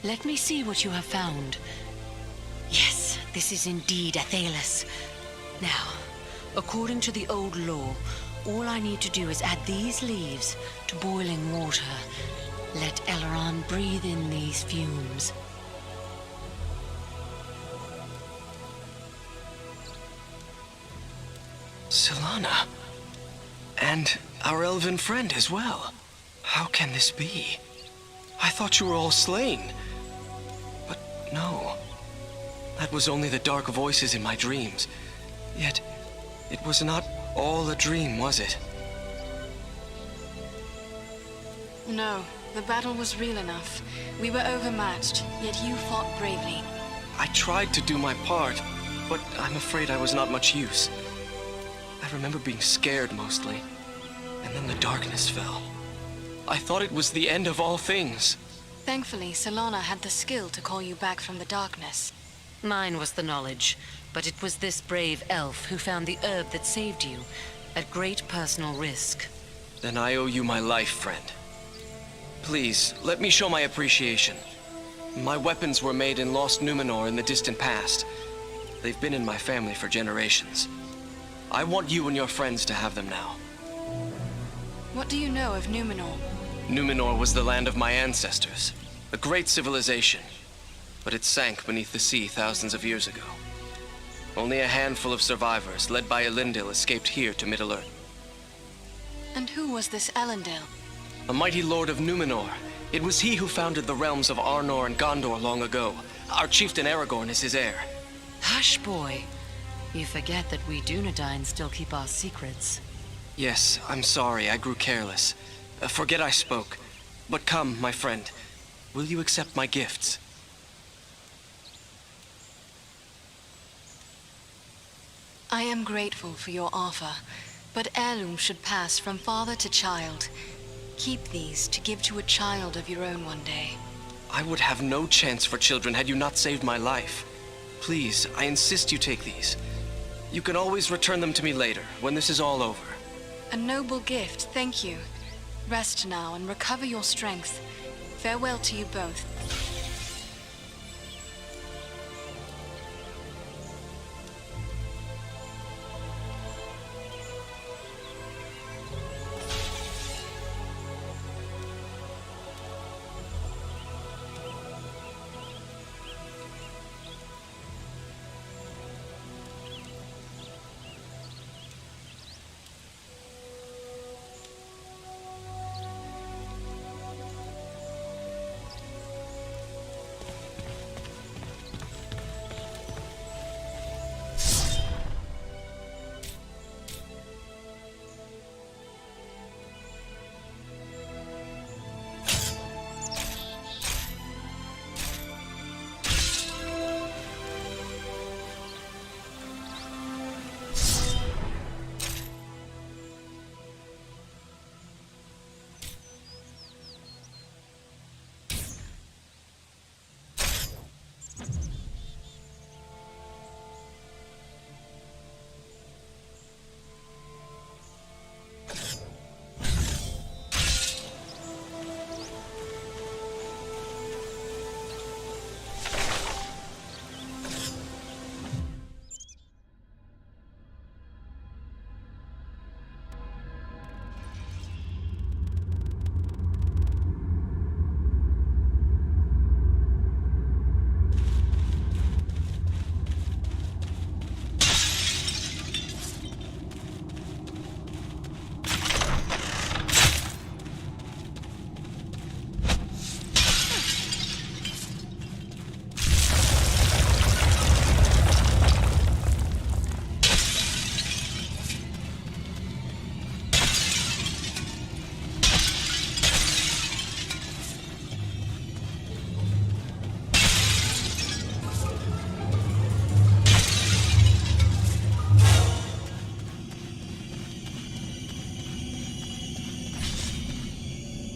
Let me see what you have found. Yes, this is indeed Athelas. Now, according to the old law, all I need to do is add these leaves to boiling water. Let Eleron breathe in these fumes. Solana. And our elven friend as well. How can this be? I thought you were all slain. But no. That was only the dark voices in my dreams. Yet, it was not all a dream, was it? No, the battle was real enough. We were overmatched, yet you fought bravely. I tried to do my part, but I'm afraid I was not much use. I remember being scared mostly, and then the darkness fell. I thought it was the end of all things. Thankfully, Solana had the skill to call you back from the darkness. Mine was the knowledge, but it was this brave elf who found the herb that saved you, at great personal risk. Then I owe you my life, friend. Please, let me show my appreciation. My weapons were made in Lost Numenor in the distant past. They've been in my family for generations. I want you and your friends to have them now. What do you know of Numenor? Numenor was the land of my ancestors, a great civilization, but it sank beneath the sea thousands of years ago. Only a handful of survivors, led by Elendil, escaped here to Middle-earth. And who was this Elendil? A mighty lord of Numenor. It was he who founded the realms of Arnor and Gondor long ago. Our chieftain Aragorn is his heir. Hush, boy. You forget that we Dunedain still keep our secrets. Yes, I'm sorry, I grew careless. Forget I spoke. But come, my friend. Will you accept my gifts? I am grateful for your offer, but heirlooms should pass from father to child. Keep these to give to a child of your own one day. I would have no chance for children had you not saved my life. Please, I insist you take these. You can always return them to me later, when this is all over. A noble gift, thank you. Rest now and recover your strength. Farewell to you both.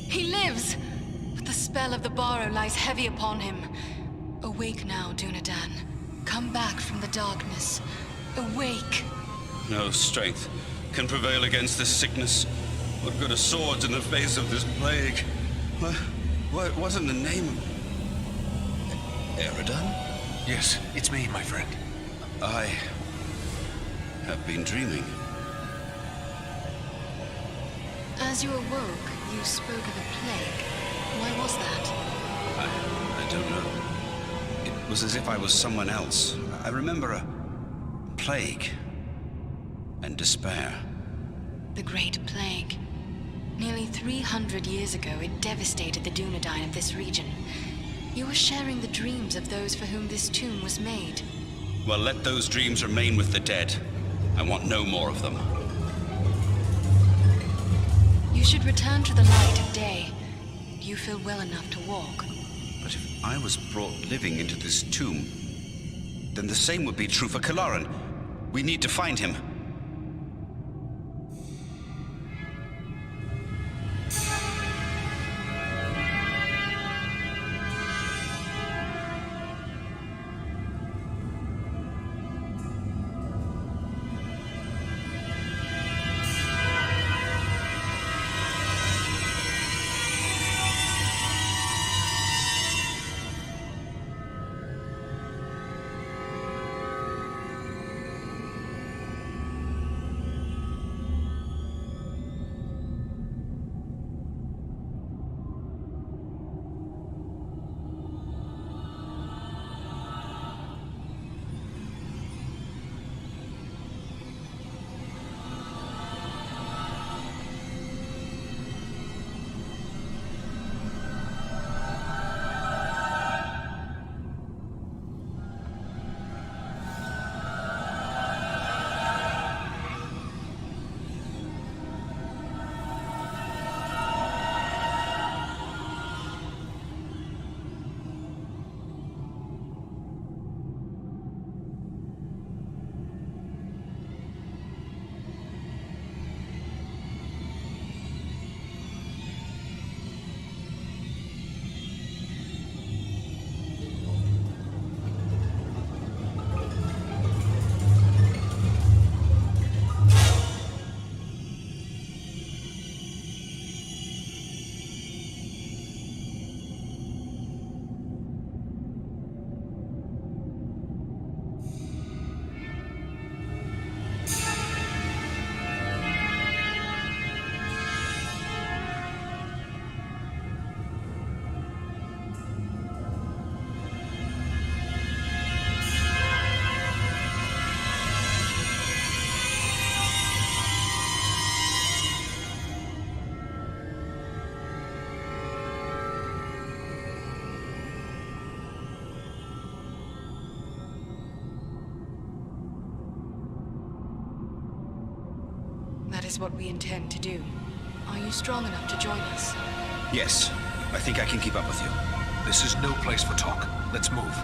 He lives! But the spell of the Barrow lies heavy upon him. Awake now, Dunedain. Come back from the darkness. Awake! No strength can prevail against this sickness. What good are swords in the face of this plague? What in the name of... Eridan? Yes, it's me, my friend. I have been dreaming. As you awoke, you spoke of a plague. Why was that? I don't know. It was as if I was someone else. I remember a plague and despair. The Great Plague. Nearly 300 years ago, it devastated the Dunedain of this region. You were sharing the dreams of those for whom this tomb was made. Well, let those dreams remain with the dead. I want no more of them. You should return to the light of day. You feel well enough to walk. But if I was brought living into this tomb, then the same would be true for Kalaran. We need to find him. That is what we intend to do. Are you strong enough to join us? Yes, I think I can keep up with you. This is no place for talk. Let's move.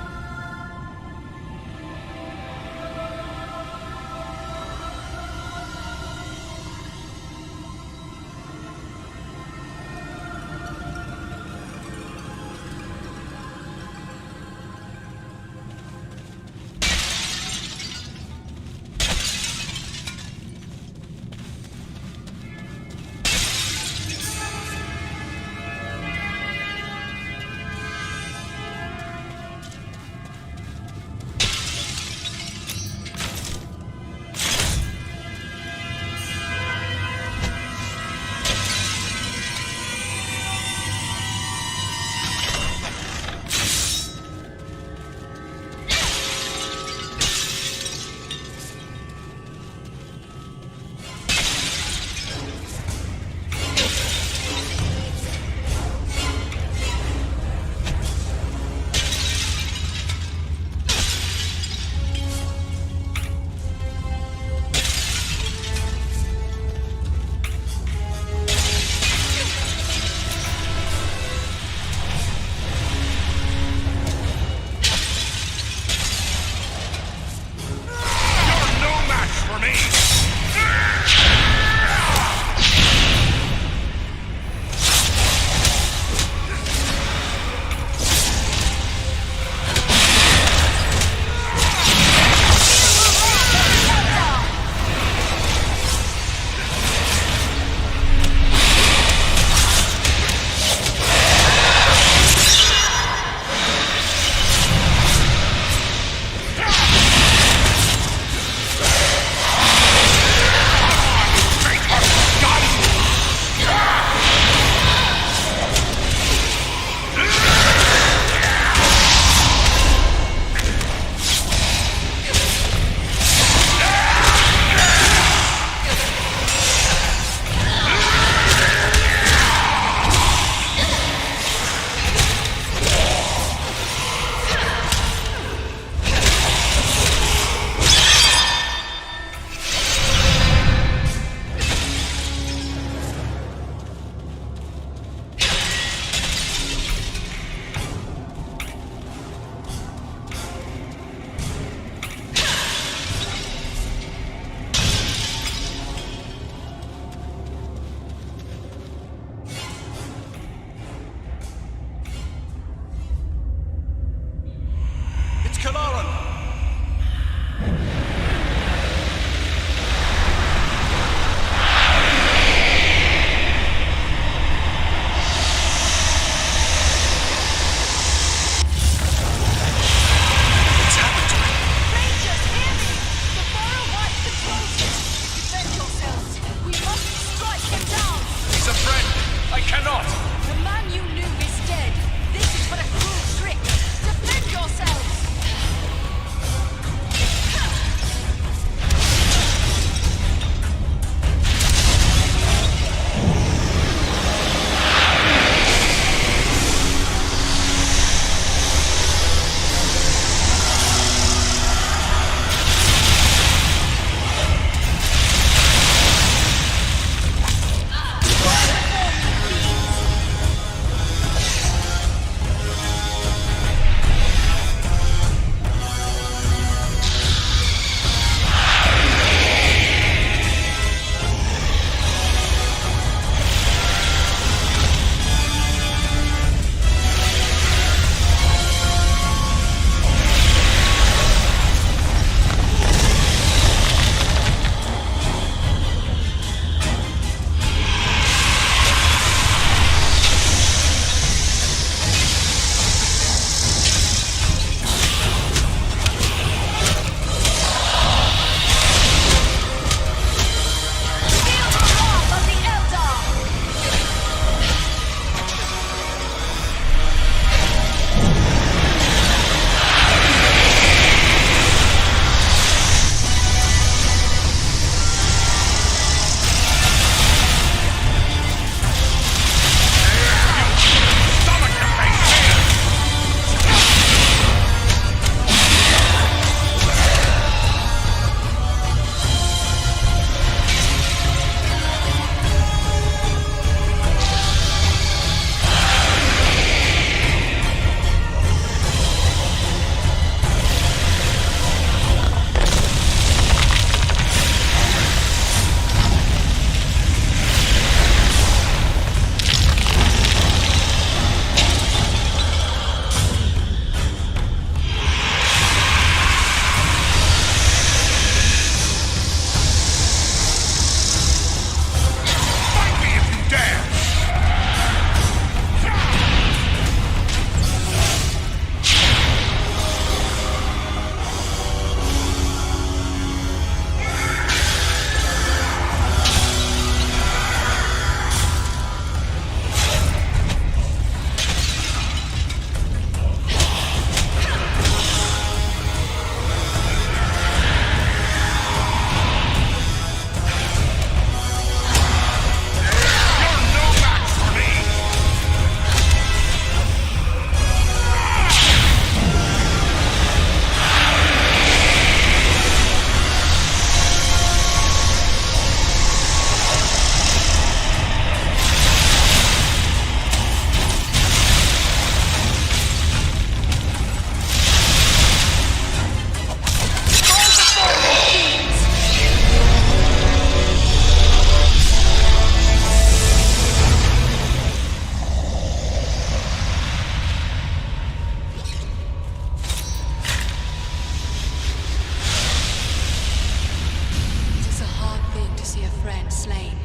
friend slain,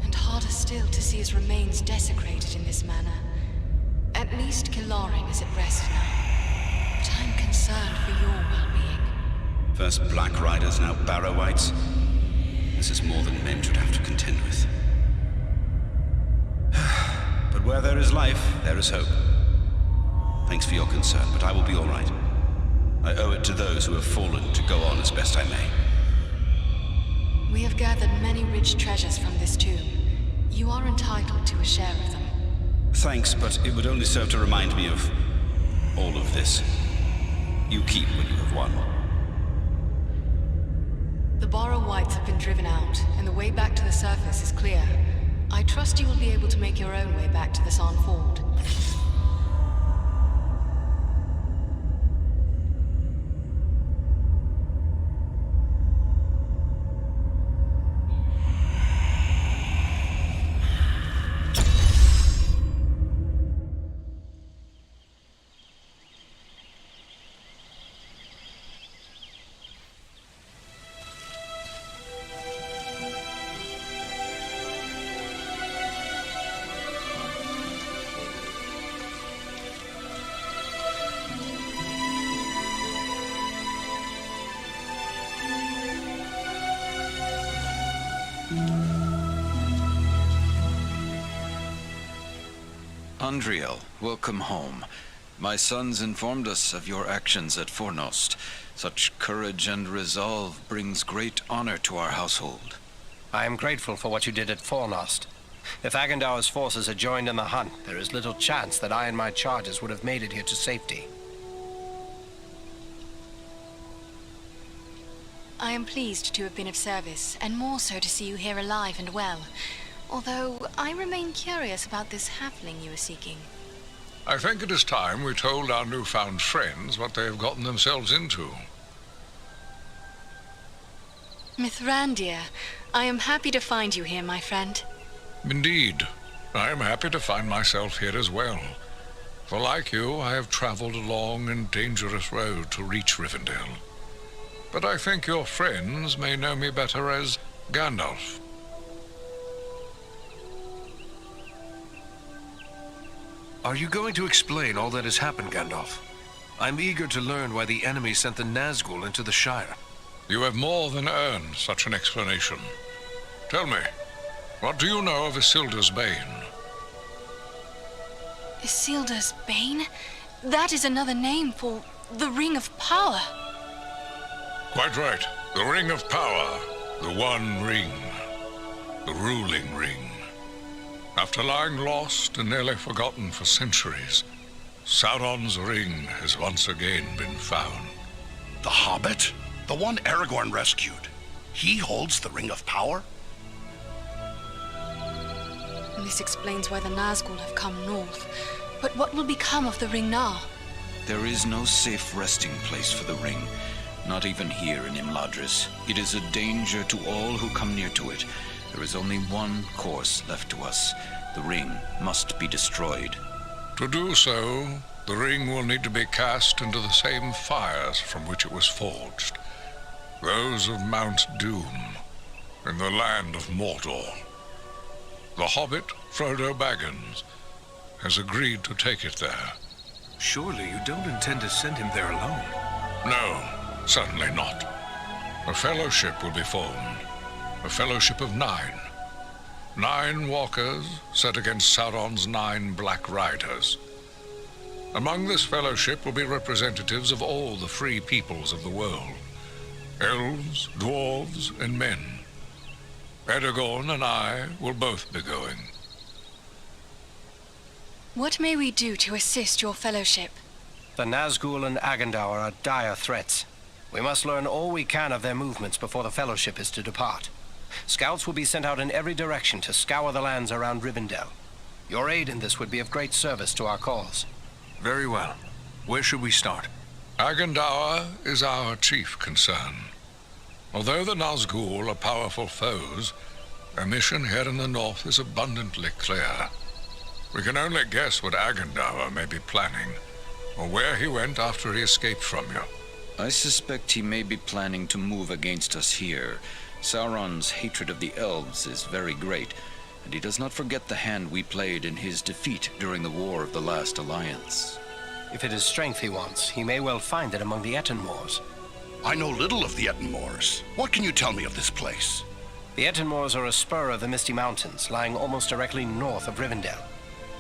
and harder still to see his remains desecrated in this manner. At least Kilarin is at rest now, but I'm concerned for your well-being. First Black Riders, now Barrow-wights. This is more than men should have to contend with. But where there is life, there is hope. Thanks for your concern, but I will be all right. I owe it to those who have fallen to go on as best I may. We have gathered many rich treasures from this tomb. You are entitled to a share of them. Thanks, but it would only serve to remind me of all of this. You keep what you have won. The Barrow-wights have been driven out, and the way back to the surface is clear. I trust you will be able to make your own way back to the San Ford. Andriel, welcome home. My sons informed us of your actions at Fornost. Such courage and resolve brings great honor to our household. I am grateful for what you did at Fornost. If Agendaur's forces had joined in the hunt, there is little chance that I and my charges would have made it here to safety. I am pleased to have been of service, and more so to see you here alive and well. Although, I remain curious about this halfling you are seeking. I think it is time we told our newfound friends what they have gotten themselves into. Mithrandir, I am happy to find you here, my friend. Indeed, I am happy to find myself here as well. For like you, I have traveled a long and dangerous road to reach Rivendell. But I think your friends may know me better as Gandalf. Are you going to explain all that has happened, Gandalf? I'm eager to learn why the enemy sent the Nazgul into the Shire. You have more than earned such an explanation. Tell me, what do you know of Isildur's Bane? Isildur's Bane? That is another name for the Ring of Power. Quite right. The Ring of Power. The One Ring. The ruling ring. After lying lost and nearly forgotten for centuries, Sauron's ring has once again been found. The Hobbit? The one Aragorn rescued. He holds the Ring of Power? And this explains why the Nazgul have come north. But what will become of the ring now? There is no safe resting place for the ring, not even here in Imladris. It is a danger to all who come near to it. There is only one course left to us. The ring must be destroyed. To do so, the ring will need to be cast into the same fires from which it was forged. Those of Mount Doom, in the land of Mordor. The Hobbit, Frodo Baggins, has agreed to take it there. Surely you don't intend to send him there alone? No, certainly not. A fellowship will be formed. A fellowship of 9. 9 walkers set against Sauron's 9 Black Riders. Among this fellowship will be representatives of all the free peoples of the world. Elves, dwarves, and men. Aragorn and I will both be going. What may we do to assist your fellowship? The Nazgul and Agendaur are dire threats. We must learn all we can of their movements before the Fellowship is to depart. Scouts will be sent out in every direction to scour the lands around Rivendell. Your aid in this would be of great service to our cause. Very well. Where should we start? Agendaur is our chief concern. Although the Nazgul are powerful foes, their mission here in the north is abundantly clear. We can only guess what Agendaur may be planning, or where he went after he escaped from you. I suspect he may be planning to move against us here. Sauron's hatred of the elves is very great, and he does not forget the hand we played in his defeat during the War of the Last Alliance. If it is strength he wants, he may well find it among the Ettenmoors. I know little of the Ettenmoors. What can you tell me of this place? The Ettenmoors are a spur of the Misty Mountains, lying almost directly north of Rivendell.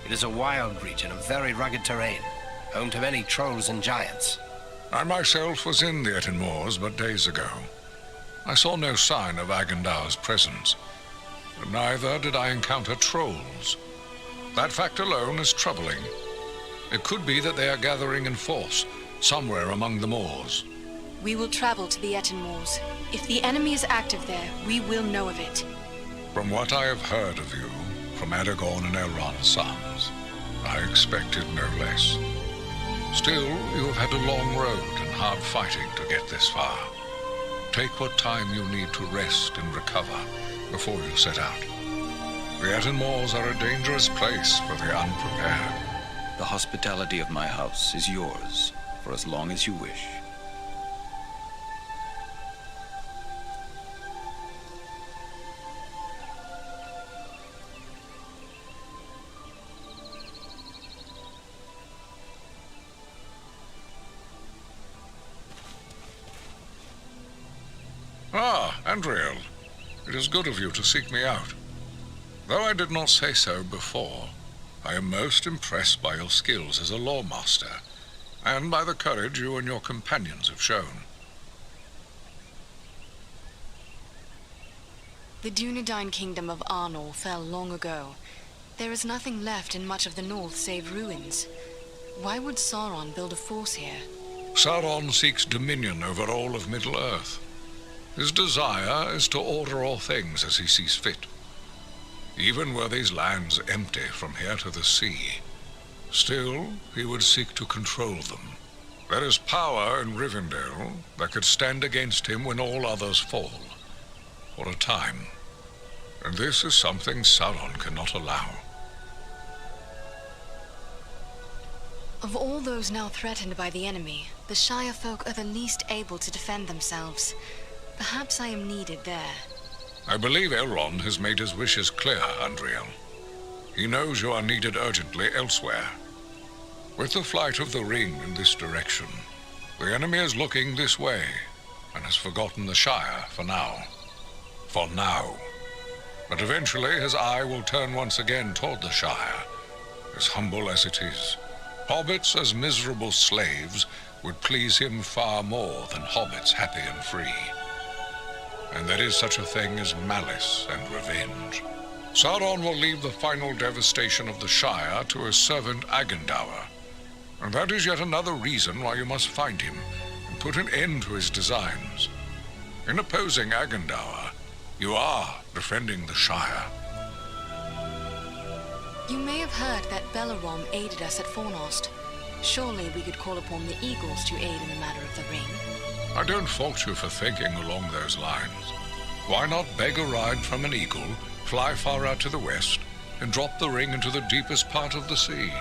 It is a wild region of very rugged terrain, home to many trolls and giants. I myself was in the Ettenmoors but days ago. I saw no sign of Agandaur's presence, but neither did I encounter trolls. That fact alone is troubling. It could be that they are gathering in force, somewhere among the moors. We will travel to the Ettenmoors. If the enemy is active there, we will know of it. From what I have heard of you, from Aragorn and Elrond's sons, I expected no less. Still, you have had a long road and hard fighting to get this far. Take what time you need to rest and recover before you set out. The Ettenmoors are a dangerous place for the unprepared. The hospitality of my house is yours for as long as you wish. Ah, Andriel. It is good of you to seek me out. Though I did not say so before, I am most impressed by your skills as a lawmaster, and by the courage you and your companions have shown. The Dunedain kingdom of Arnor fell long ago. There is nothing left in much of the north save ruins. Why would Sauron build a force here? Sauron seeks dominion over all of Middle-earth. His desire is to order all things as he sees fit. Even were these lands empty from here to the sea, still he would seek to control them. There is power in Rivendell that could stand against him when all others fall, for a time. And this is something Sauron cannot allow. Of all those now threatened by the enemy, the Shire folk are the least able to defend themselves. Perhaps I am needed there. I believe Elrond has made his wishes clear, Andriel. He knows you are needed urgently elsewhere. With the flight of the ring in this direction, the enemy is looking this way, and has forgotten the Shire for now. For now. But eventually his eye will turn once again toward the Shire, as humble as it is. Hobbits as miserable slaves would please him far more than hobbits happy and free. And there is such a thing as malice and revenge. Sauron will leave the final devastation of the Shire to his servant Agandaur. And that is yet another reason why you must find him and put an end to his designs. In opposing Agandaur, you are defending the Shire. You may have heard that Bellerom aided us at Fornost. Surely we could call upon the Eagles to aid in the matter of the ring. I don't fault you for thinking along those lines. Why not beg a ride from an eagle, fly far out to the west, and drop the ring into the deepest part of the sea?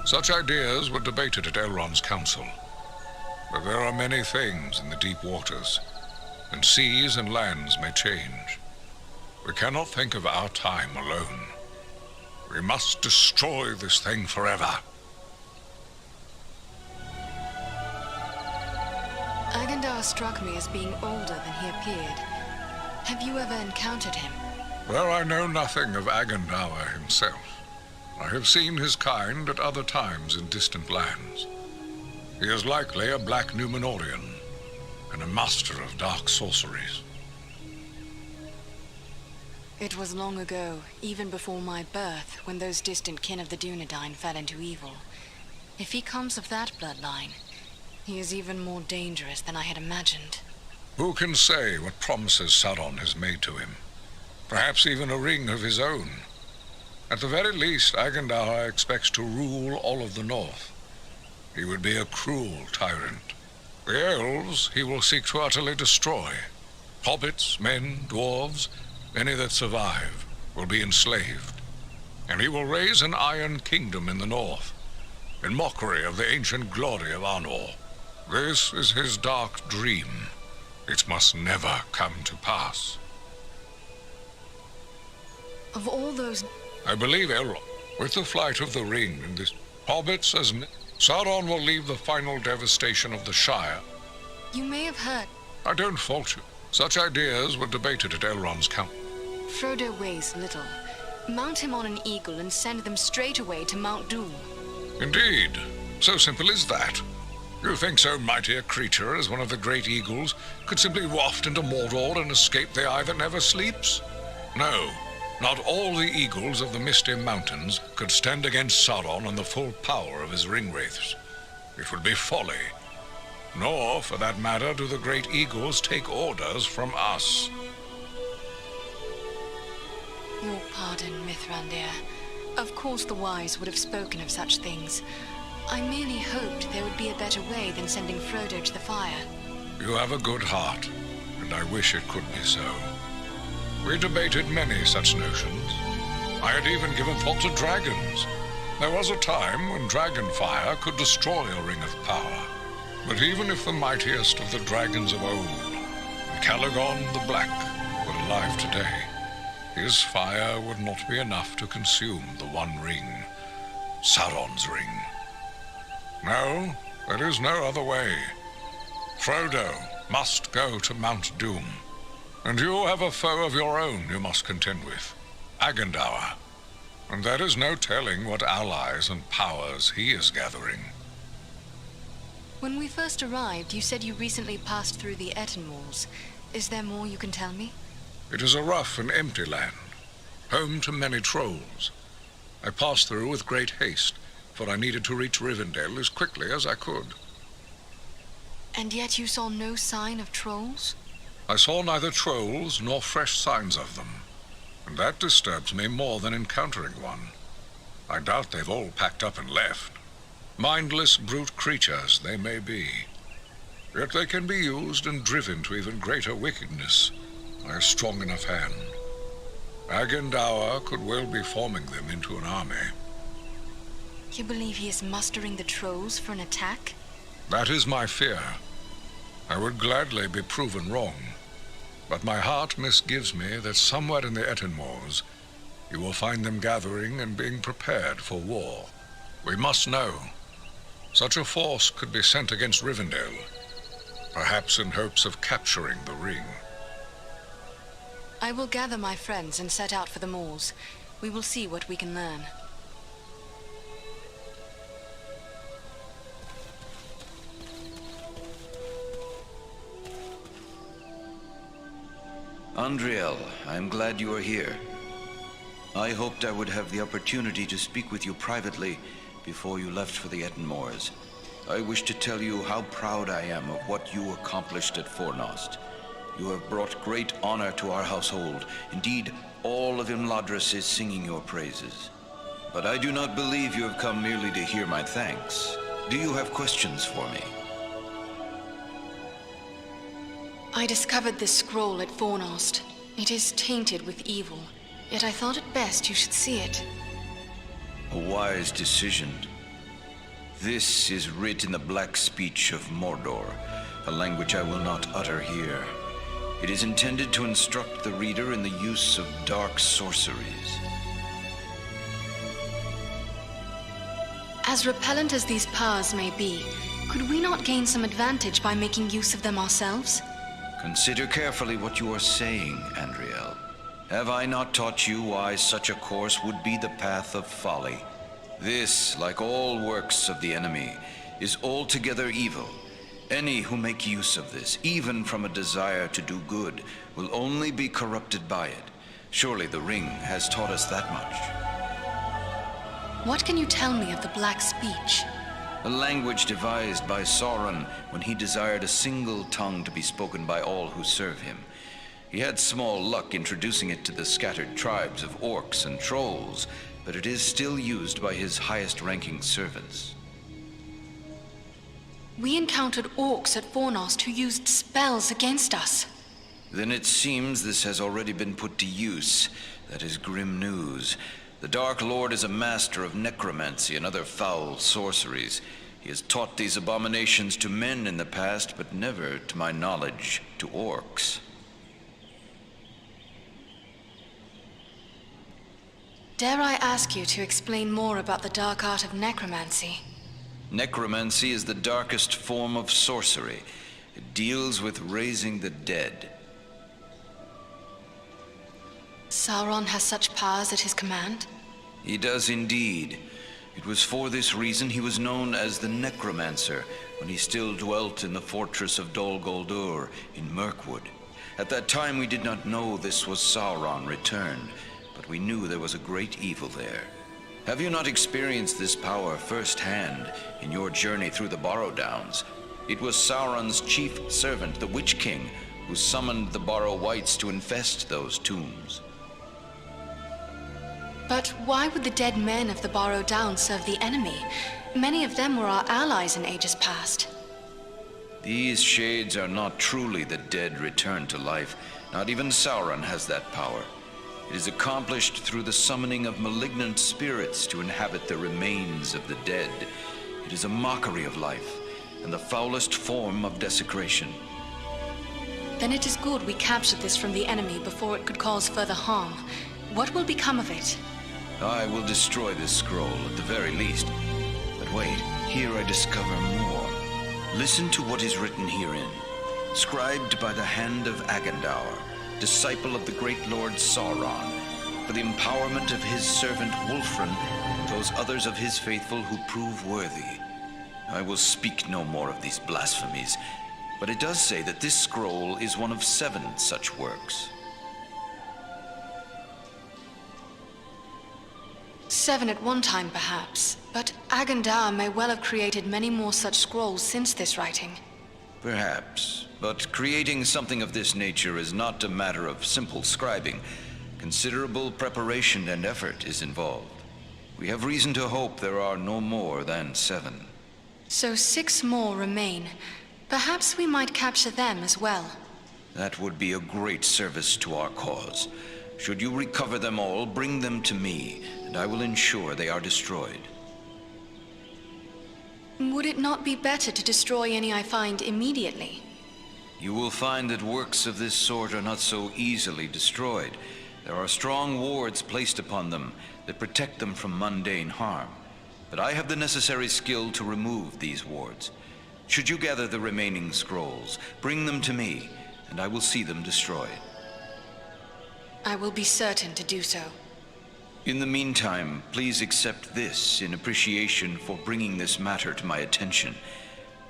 Such ideas were debated at Elrond's council. But there are many things in the deep waters, and seas and lands may change. We cannot think of our time alone. We must destroy this thing forever. Agandaur struck me as being older than he appeared. Have you ever encountered him? Well, I know nothing of Agandaur himself. I have seen his kind at other times in distant lands. He is likely a black Númenorian, and a master of dark sorceries. It was long ago, even before my birth, when those distant kin of the Dunedain fell into evil. If he comes of that bloodline, he is even more dangerous than I had imagined. Who can say what promises Sauron has made to him? Perhaps even a ring of his own. At the very least, Agandaur expects to rule all of the North. He would be a cruel tyrant. The elves he will seek to utterly destroy. Hobbits, men, dwarves, any that survive, will be enslaved. And he will raise an iron kingdom in the North, in mockery of the ancient glory of Arnor. This is his dark dream. It must never come to pass. Of all those... I believe Elrond, with the flight of the ring and this hobbits as Sauron will leave the final devastation of the Shire. You may have heard. I don't fault you. Such ideas were debated at Elrond's council. Frodo weighs little. Mount him on an eagle and send them straight away to Mount Doom. Indeed. So simple as that. You think so mighty a creature as one of the great eagles could simply waft into Mordor and escape the eye that never sleeps? No. Not all the eagles of the Misty Mountains could stand against Sauron and the full power of his ringwraiths. It would be folly. Nor, for that matter, do the great eagles take orders from us. Your pardon, Mithrandir. Of course the wise would have spoken of such things. I merely hoped there would be a better way than sending Frodo to the fire. You have a good heart, and I wish it could be so. We debated many such notions. I had even given thought to dragons. There was a time when dragonfire could destroy a ring of power. But even if the mightiest of the dragons of old, and Calagon the Black, were alive today, his fire would not be enough to consume the One Ring, Sauron's ring. No, there is no other way. Frodo must go to Mount Doom, and you have a foe of your own you must contend with, Agandaur, and there is no telling what allies and powers he is gathering. When we first arrived, you said you recently passed through the Etten Walls. Is there more you can tell me? It is a rough and empty land, home to many trolls. I passed through with great haste, for I needed to reach Rivendell as quickly as I could. And yet you saw no sign of trolls? I saw neither trolls nor fresh signs of them, and that disturbs me more than encountering one. I doubt they've all packed up and left. Mindless brute creatures they may be, yet they can be used and driven to even greater wickedness by a strong enough hand. Agandaur could well be forming them into an army. You believe he is mustering the trolls for an attack? That is my fear. I would gladly be proven wrong, but my heart misgives me that somewhere in the Etten Moors you will find them gathering and being prepared for war. We must know. Such a force could be sent against Rivendell, perhaps in hopes of capturing the ring. I will gather my friends and set out for the moors. We will see what we can learn. Andriel, I am glad you are here. I hoped I would have the opportunity to speak with you privately before you left for the Etten Moors. I wish to tell you how proud I am of what you accomplished at Fornost. You have brought great honor to our household. Indeed, all of Imladris is singing your praises. But I do not believe you have come merely to hear my thanks. Do you have questions for me? I discovered this scroll at Fornost. It is tainted with evil, yet I thought it best you should see it. A wise decision. This is writ in the black speech of Mordor, a language I will not utter here. It is intended to instruct the reader in the use of dark sorceries. As repellent as these powers may be, could we not gain some advantage by making use of them ourselves? Consider carefully what you are saying, Andriel. Have I not taught you why such a course would be the path of folly? This, like all works of the enemy, is altogether evil. Any who make use of this, even from a desire to do good, will only be corrupted by it. Surely the ring has taught us that much. What can you tell me of the Black Speech? A language devised by Sauron when he desired a single tongue to be spoken by all who serve him. He had small luck introducing it to the scattered tribes of orcs and trolls, but it is still used by his highest-ranking servants. We encountered orcs at Fornost who used spells against us. Then it seems this has already been put to use. That is grim news. The Dark Lord is a master of necromancy and other foul sorceries. He has taught these abominations to men in the past, but never, to my knowledge, to orcs. Dare I ask you to explain more about the dark art of necromancy? Necromancy is the darkest form of sorcery. It deals with raising the dead. Sauron has such powers at his command? He does indeed. It was for this reason he was known as the Necromancer when he still dwelt in the fortress of Dol Guldur in Mirkwood. At that time we did not know this was Sauron returned, but we knew there was a great evil there. Have you not experienced this power firsthand in your journey through the Barrow Downs? It was Sauron's chief servant, the Witch King, who summoned the Barrow Wights to infest those tombs. But why would the dead men of the Barrow Downs serve the enemy? Many of them were our allies in ages past. These shades are not truly the dead returned to life. Not even Sauron has that power. It is accomplished through the summoning of malignant spirits to inhabit the remains of the dead. It is a mockery of life, and the foulest form of desecration. Then it is good we captured this from the enemy before it could cause further harm. What will become of it? I will destroy this scroll at the very least. But wait, here I discover more. Listen to what is written herein. Scribed by the hand of Agandaur, disciple of the great Lord Sauron, for the empowerment of his servant Wulfrun and those others of his faithful who prove worthy. I will speak no more of these blasphemies, but it does say that this scroll is one of 7 such works. 7 at one time, perhaps, but Agandaur may well have created many more such scrolls since this writing. Perhaps, but creating something of this nature is not a matter of simple scribing. Considerable preparation and effort is involved. We have reason to hope there are no more than 7. So 6 more remain. Perhaps we might capture them as well. That would be a great service to our cause. Should you recover them all, bring them to me, and I will ensure they are destroyed. Would it not be better to destroy any I find immediately? You will find that works of this sort are not so easily destroyed. There are strong wards placed upon them that protect them from mundane harm. But I have the necessary skill to remove these wards. Should you gather the remaining scrolls, bring them to me, and I will see them destroyed. I will be certain to do so. In the meantime, please accept this in appreciation for bringing this matter to my attention.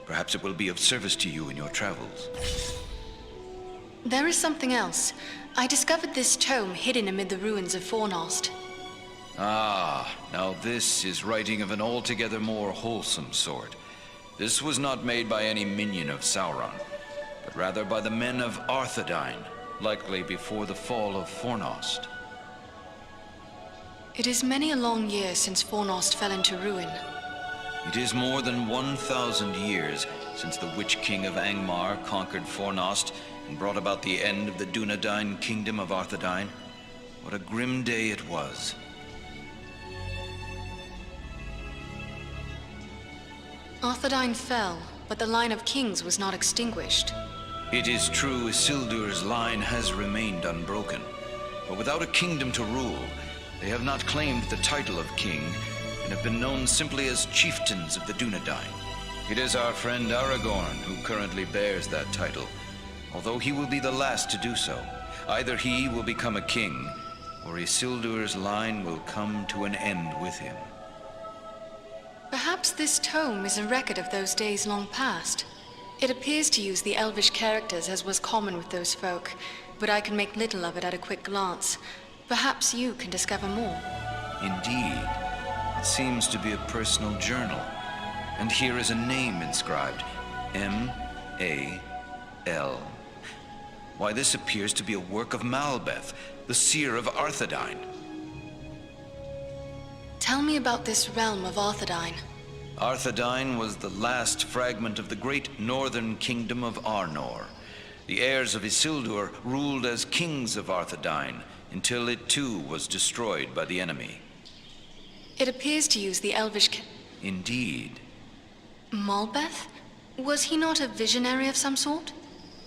Perhaps it will be of service to you in your travels. There is something else. I discovered this tome hidden amid the ruins of Fornost. Ah, now this is writing of an altogether more wholesome sort. This was not made by any minion of Sauron, but rather by the men of Arthedain, likely before the fall of Fornost. It is many a long year since Fornost fell into ruin. It is more than 1,000 years since the Witch King of Angmar conquered Fornost and brought about the end of the Dunedain kingdom of Arthedain. What a grim day it was. Arthedain fell, but the line of kings was not extinguished. It is true Isildur's line has remained unbroken, but without a kingdom to rule, they have not claimed the title of king and have been known simply as chieftains of the Dunedain. It is our friend Aragorn who currently bears that title, although he will be the last to do so. Either he will become a king, or Isildur's line will come to an end with him. Perhaps this tome is a record of those days long past. It appears to use the Elvish characters as was common with those folk, but I can make little of it at a quick glance. Perhaps you can discover more. Indeed. It seems to be a personal journal. And here is a name inscribed. M.A.L. Why, this appears to be a work of Malbeth, the seer of Arthedain. Tell me about this realm of Arthedain. Arthedain was the last fragment of the great northern kingdom of Arnor. The heirs of Isildur ruled as kings of Arthedain until it too was destroyed by the enemy. It appears to use the Elvish... Indeed. Malbeth? Was he not a visionary of some sort?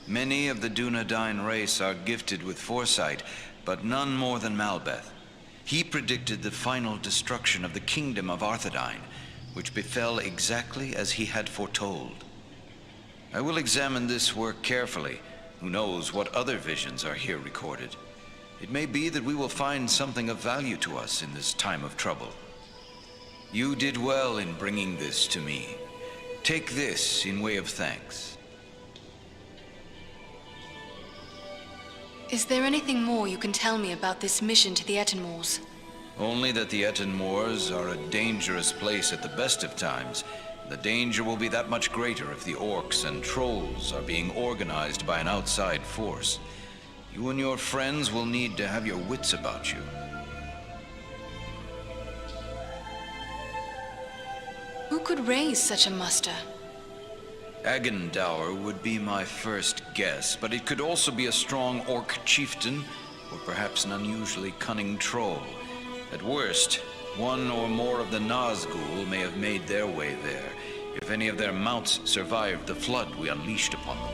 Many of the Dunedain race are gifted with foresight, but none more than Malbeth. He predicted the final destruction of the kingdom of Arthedain, which befell exactly as he had foretold. I will examine this work carefully. Who knows what other visions are here recorded? It may be that we will find something of value to us in this time of trouble. You did well in bringing this to me. Take this in way of thanks. Is there anything more you can tell me about this mission to the Etenmoors? Only that the Etenmoors are a dangerous place at the best of times. The danger will be that much greater if the orcs and trolls are being organized by an outside force. You and your friends will need to have your wits about you. Who could raise such a muster? Agendaur would be my first guess, but it could also be a strong orc chieftain, or perhaps an unusually cunning troll. At worst, one or more of the Nazgul may have made their way there, if any of their mounts survived the flood we unleashed upon them.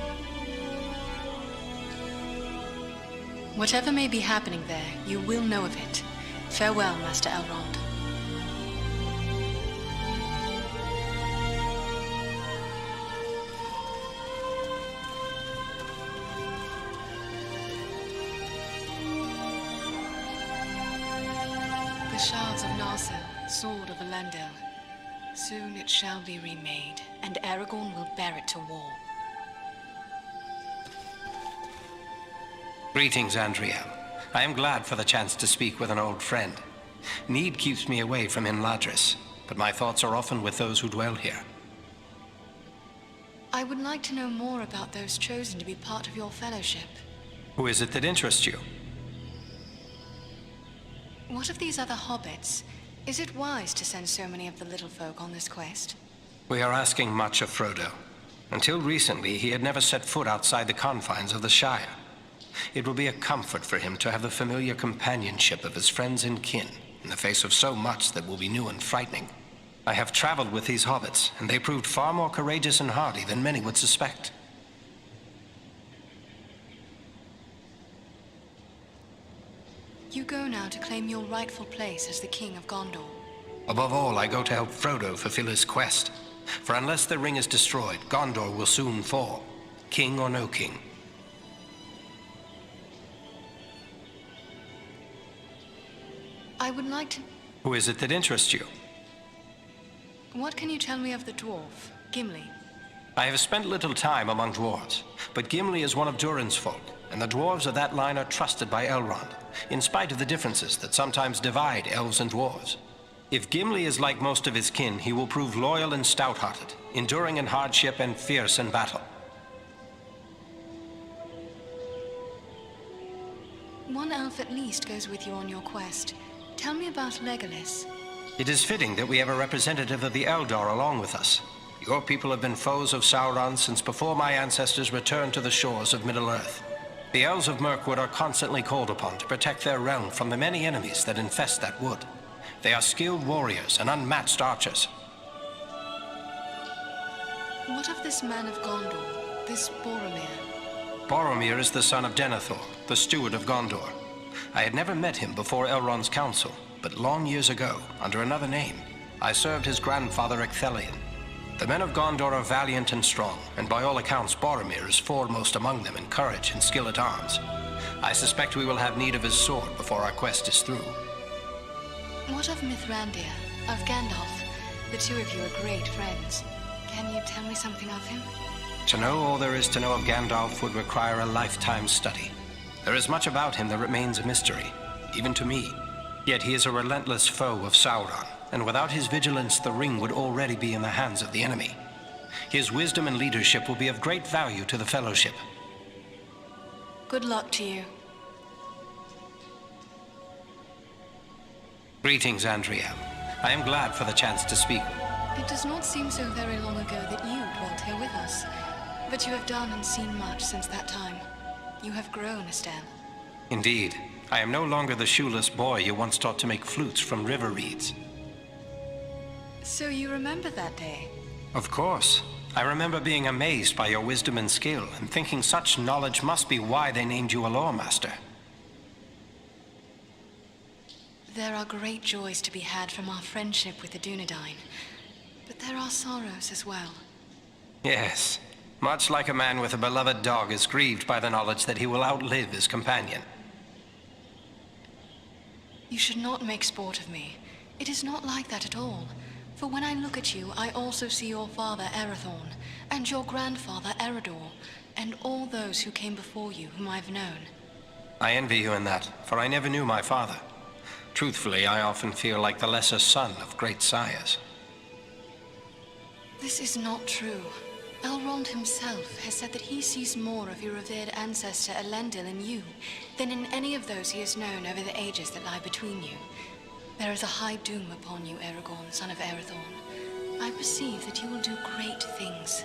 Whatever may be happening there, you will know of it. Farewell, Master Elrond. The shards of Narsil, sword of Elendil. Soon it shall be remade, and Aragorn will bear it to war. Greetings, Andriel. I am glad for the chance to speak with an old friend. Need keeps me away from Imladris, but my thoughts are often with those who dwell here. I would like to know more about those chosen to be part of your fellowship. Who is it that interests you? What of these other hobbits? Is it wise to send so many of the little folk on this quest? We are asking much of Frodo. Until recently, he had never set foot outside the confines of the Shire. It will be a comfort for him to have the familiar companionship of his friends and kin in the face of so much that will be new and frightening. I have traveled with these hobbits, and they proved far more courageous and hardy than many would suspect. You go now to claim your rightful place as the King of Gondor. Above all, I go to help Frodo fulfill his quest. For unless the ring is destroyed, Gondor will soon fall, king or no king. I would like to... Who is it that interests you? What can you tell me of the dwarf, Gimli? I have spent little time among dwarves, but Gimli is one of Durin's folk, and the dwarves of that line are trusted by Elrond, in spite of the differences that sometimes divide elves and dwarves. If Gimli is like most of his kin, he will prove loyal and stout-hearted, enduring in hardship and fierce in battle. One elf at least goes with you on your quest. Tell me about Legolas. It is fitting that we have a representative of the Eldar along with us. Your people have been foes of Sauron since before my ancestors returned to the shores of Middle-earth. The Elves of Mirkwood are constantly called upon to protect their realm from the many enemies that infest that wood. They are skilled warriors and unmatched archers. What of this man of Gondor, this Boromir? Boromir is the son of Denethor, the steward of Gondor. I had never met him before Elrond's council, but long years ago, under another name, I served his grandfather Ecthelion. The men of Gondor are valiant and strong, and by all accounts Boromir is foremost among them in courage and skill at arms. I suspect we will have need of his sword before our quest is through. What of Mithrandir, of Gandalf? The two of you are great friends. Can you tell me something of him? To know all there is to know of Gandalf would require a lifetime study. There is much about him that remains a mystery, even to me. Yet he is a relentless foe of Sauron, and without his vigilance, the ring would already be in the hands of the enemy. His wisdom and leadership will be of great value to the Fellowship. Good luck to you. Greetings, Andriel. I am glad for the chance to speak. It does not seem so very long ago that you dwelt here with us, but you have done and seen much since that time. You have grown, Estelle. Indeed. I am no longer the shoeless boy you once taught to make flutes from river reeds. So you remember that day? Of course. I remember being amazed by your wisdom and skill, and thinking such knowledge must be why they named you a lore master. There are great joys to be had from our friendship with the Dunedain, but there are sorrows as well. Yes, much like a man with a beloved dog is grieved by the knowledge that he will outlive his companion. You should not make sport of me. It is not like that at all. For when I look at you, I also see your father, Arathorn, and your grandfather, Eredor, and all those who came before you, whom I've known. I envy you in that, for I never knew my father. Truthfully, I often feel like the lesser son of great sires. This is not true. Elrond himself has said that he sees more of your revered ancestor Elendil in you than in any of those he has known over the ages that lie between you. There is a high doom upon you, Aragorn, son of Arathorn. I perceive that you will do great things.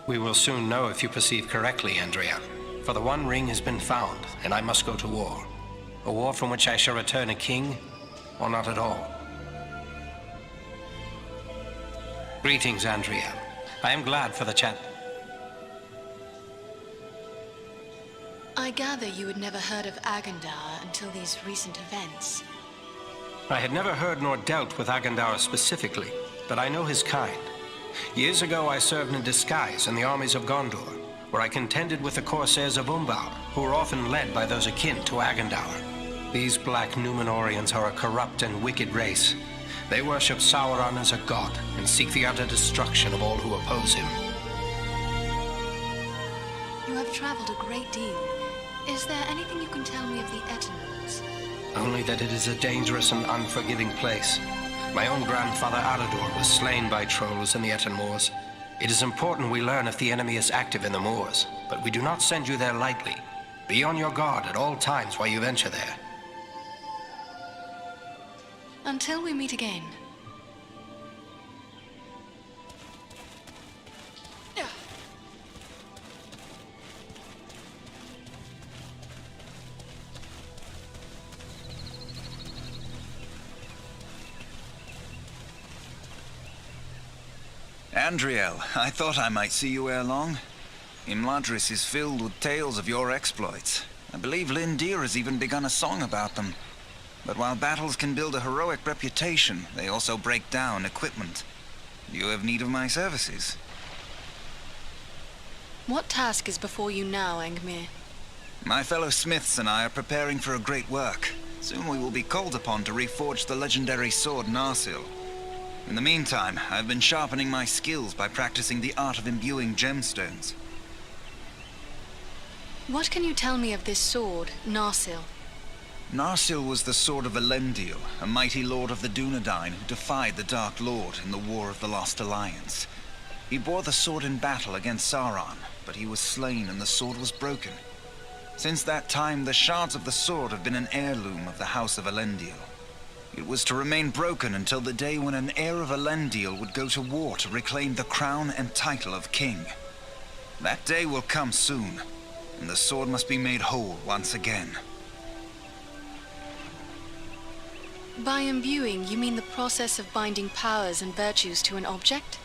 We will soon know if you perceive correctly, Andrea. For the One Ring has been found, and I must go to war. A war from which I shall return a king, or not at all. Greetings, Andrea. I am glad for the chat. I gather you had never heard of Agandaur until these recent events. I had never heard nor dealt with Agandaur specifically, but I know his kind. Years ago I served in disguise in the armies of Gondor, where I contended with the corsairs of Umbal, who were often led by those akin to Agandaur. These black Númenóreans are a corrupt and wicked race. They worship Sauron as a god and seek the utter destruction of all who oppose him. You have traveled a great deal. Is there anything you can tell me of the Etenwalds? Only that it is a dangerous and unforgiving place. My own grandfather Alador was slain by trolls in the Etenmoors. It is important we learn if the enemy is active in the moors, but we do not send you there lightly. Be on your guard at all times while you venture there. Until we meet again. Andriel, I thought I might see you ere long. Imladris is filled with tales of your exploits. I believe Lindir has even begun a song about them. But while battles can build a heroic reputation, they also break down equipment. You have need of my services. What task is before you now, Angmir? My fellow smiths and I are preparing for a great work. Soon we will be called upon to reforge the legendary sword Narsil. In the meantime, I've been sharpening my skills by practicing the art of imbuing gemstones. What can you tell me of this sword, Narsil? Narsil was the sword of Elendil, a mighty lord of the Dunedain who defied the Dark Lord in the War of the Lost Alliance. He bore the sword in battle against Sauron, but he was slain and the sword was broken. Since that time, the shards of the sword have been an heirloom of the House of Elendil. It was to remain broken until the day when an heir of Elendil would go to war to reclaim the crown and title of king. That day will come soon, and the sword must be made whole once again. By imbuing, you mean the process of binding powers and virtues to an object?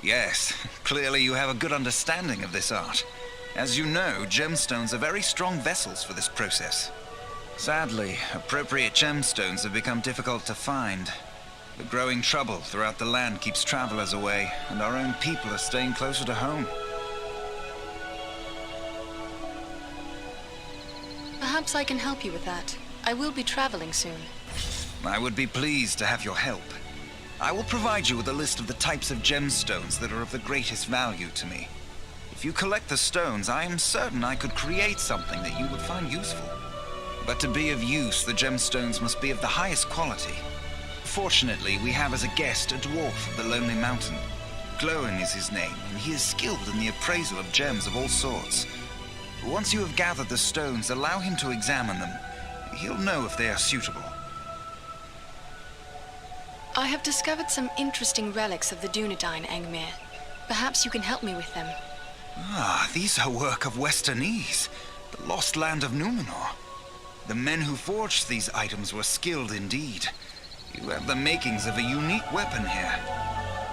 Yes, clearly you have a good understanding of this art. As you know, gemstones are very strong vessels for this process. Sadly, appropriate gemstones have become difficult to find. The growing trouble throughout the land keeps travelers away, and our own people are staying closer to home. Perhaps I can help you with that. I will be traveling soon. I would be pleased to have your help. I will provide you with a list of the types of gemstones that are of the greatest value to me. If you collect the stones, I am certain I could create something that you would find useful. But to be of use, the gemstones must be of the highest quality. Fortunately, we have as a guest a dwarf of the Lonely Mountain. Glóin is his name, and he is skilled in the appraisal of gems of all sorts. Once you have gathered the stones, allow him to examine them. He'll know if they are suitable. I have discovered some interesting relics of the Dunedain, Angmir. Perhaps you can help me with them. Ah, these are work of Westernese, the lost land of Númenor. The men who forged these items were skilled indeed. You have the makings of a unique weapon here.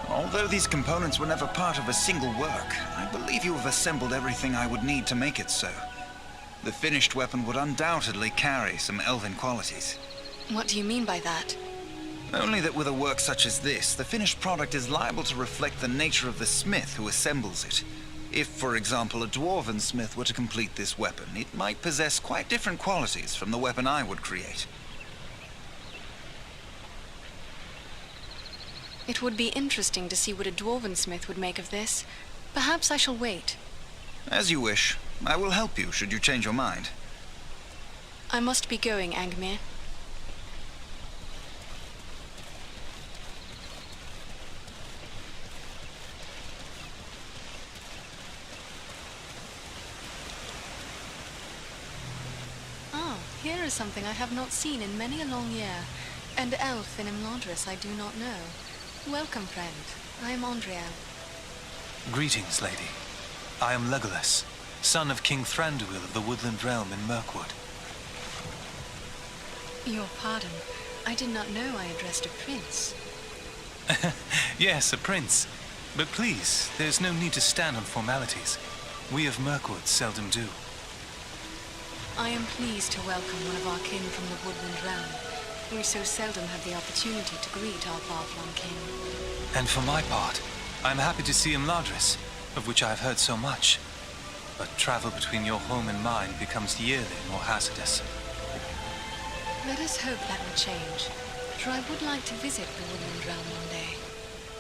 Although these components were never part of a single work, I believe you have assembled everything I would need to make it so. The finished weapon would undoubtedly carry some elven qualities. What do you mean by that? Only that with a work such as this, the finished product is liable to reflect the nature of the smith who assembles it. If, for example, a dwarven smith were to complete this weapon, it might possess quite different qualities from the weapon I would create. It would be interesting to see what a dwarven smith would make of this. Perhaps I shall wait. As you wish. I will help you should you change your mind. I must be going, Angmir. Ah, here is something I have not seen in many a long year. And elf in Imladris I do not know. Welcome, friend. I am Andriel. Greetings, lady. I am Legolas, son of King Thranduil of the Woodland Realm in Mirkwood. Your pardon. I did not know I addressed a prince. Yes, a prince. But please, there's no need to stand on formalities. We of Mirkwood seldom do. I am pleased to welcome one of our kin from the Woodland Realm. We so seldom have the opportunity to greet our far-flung kin. And for my part, I'm happy to see Imladris, of which I have heard so much. But travel between your home and mine becomes yearly more hazardous. Let us hope that will change, for I would like to visit the Woodland Realm one day.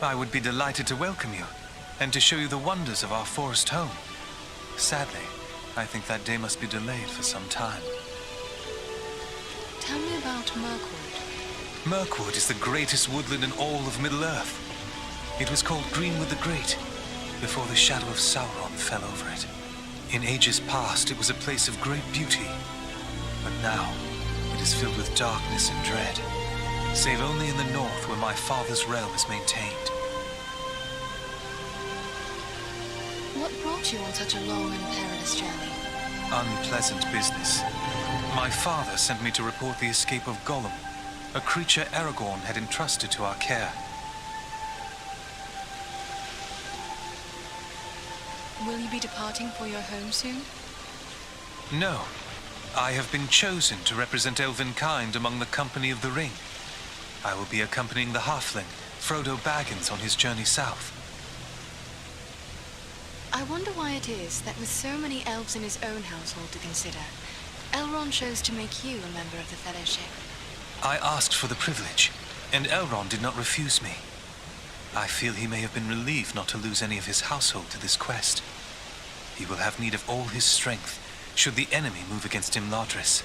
I would be delighted to welcome you, and to show you the wonders of our forest home. Sadly, I think that day must be delayed for some time. Tell me about Mirkwood. Mirkwood is the greatest woodland in all of Middle-earth. It was called Greenwood the Great, before the shadow of Sauron fell over it. In ages past, it was a place of great beauty, but now it is filled with darkness and dread, save only in the north where my father's realm is maintained. What brought you on such a long and perilous journey? Unpleasant business. My father sent me to report the escape of Gollum, a creature Aragorn had entrusted to our care. Will you be departing for your home soon? No. I have been chosen to represent Elvenkind among the Company of the Ring. I will be accompanying the halfling, Frodo Baggins, on his journey south. I wonder why it is that with so many elves in his own household to consider, Elrond chose to make you a member of the Fellowship. I asked for the privilege, and Elrond did not refuse me. I feel he may have been relieved not to lose any of his household to this quest. He will have need of all his strength should the enemy move against Imladris.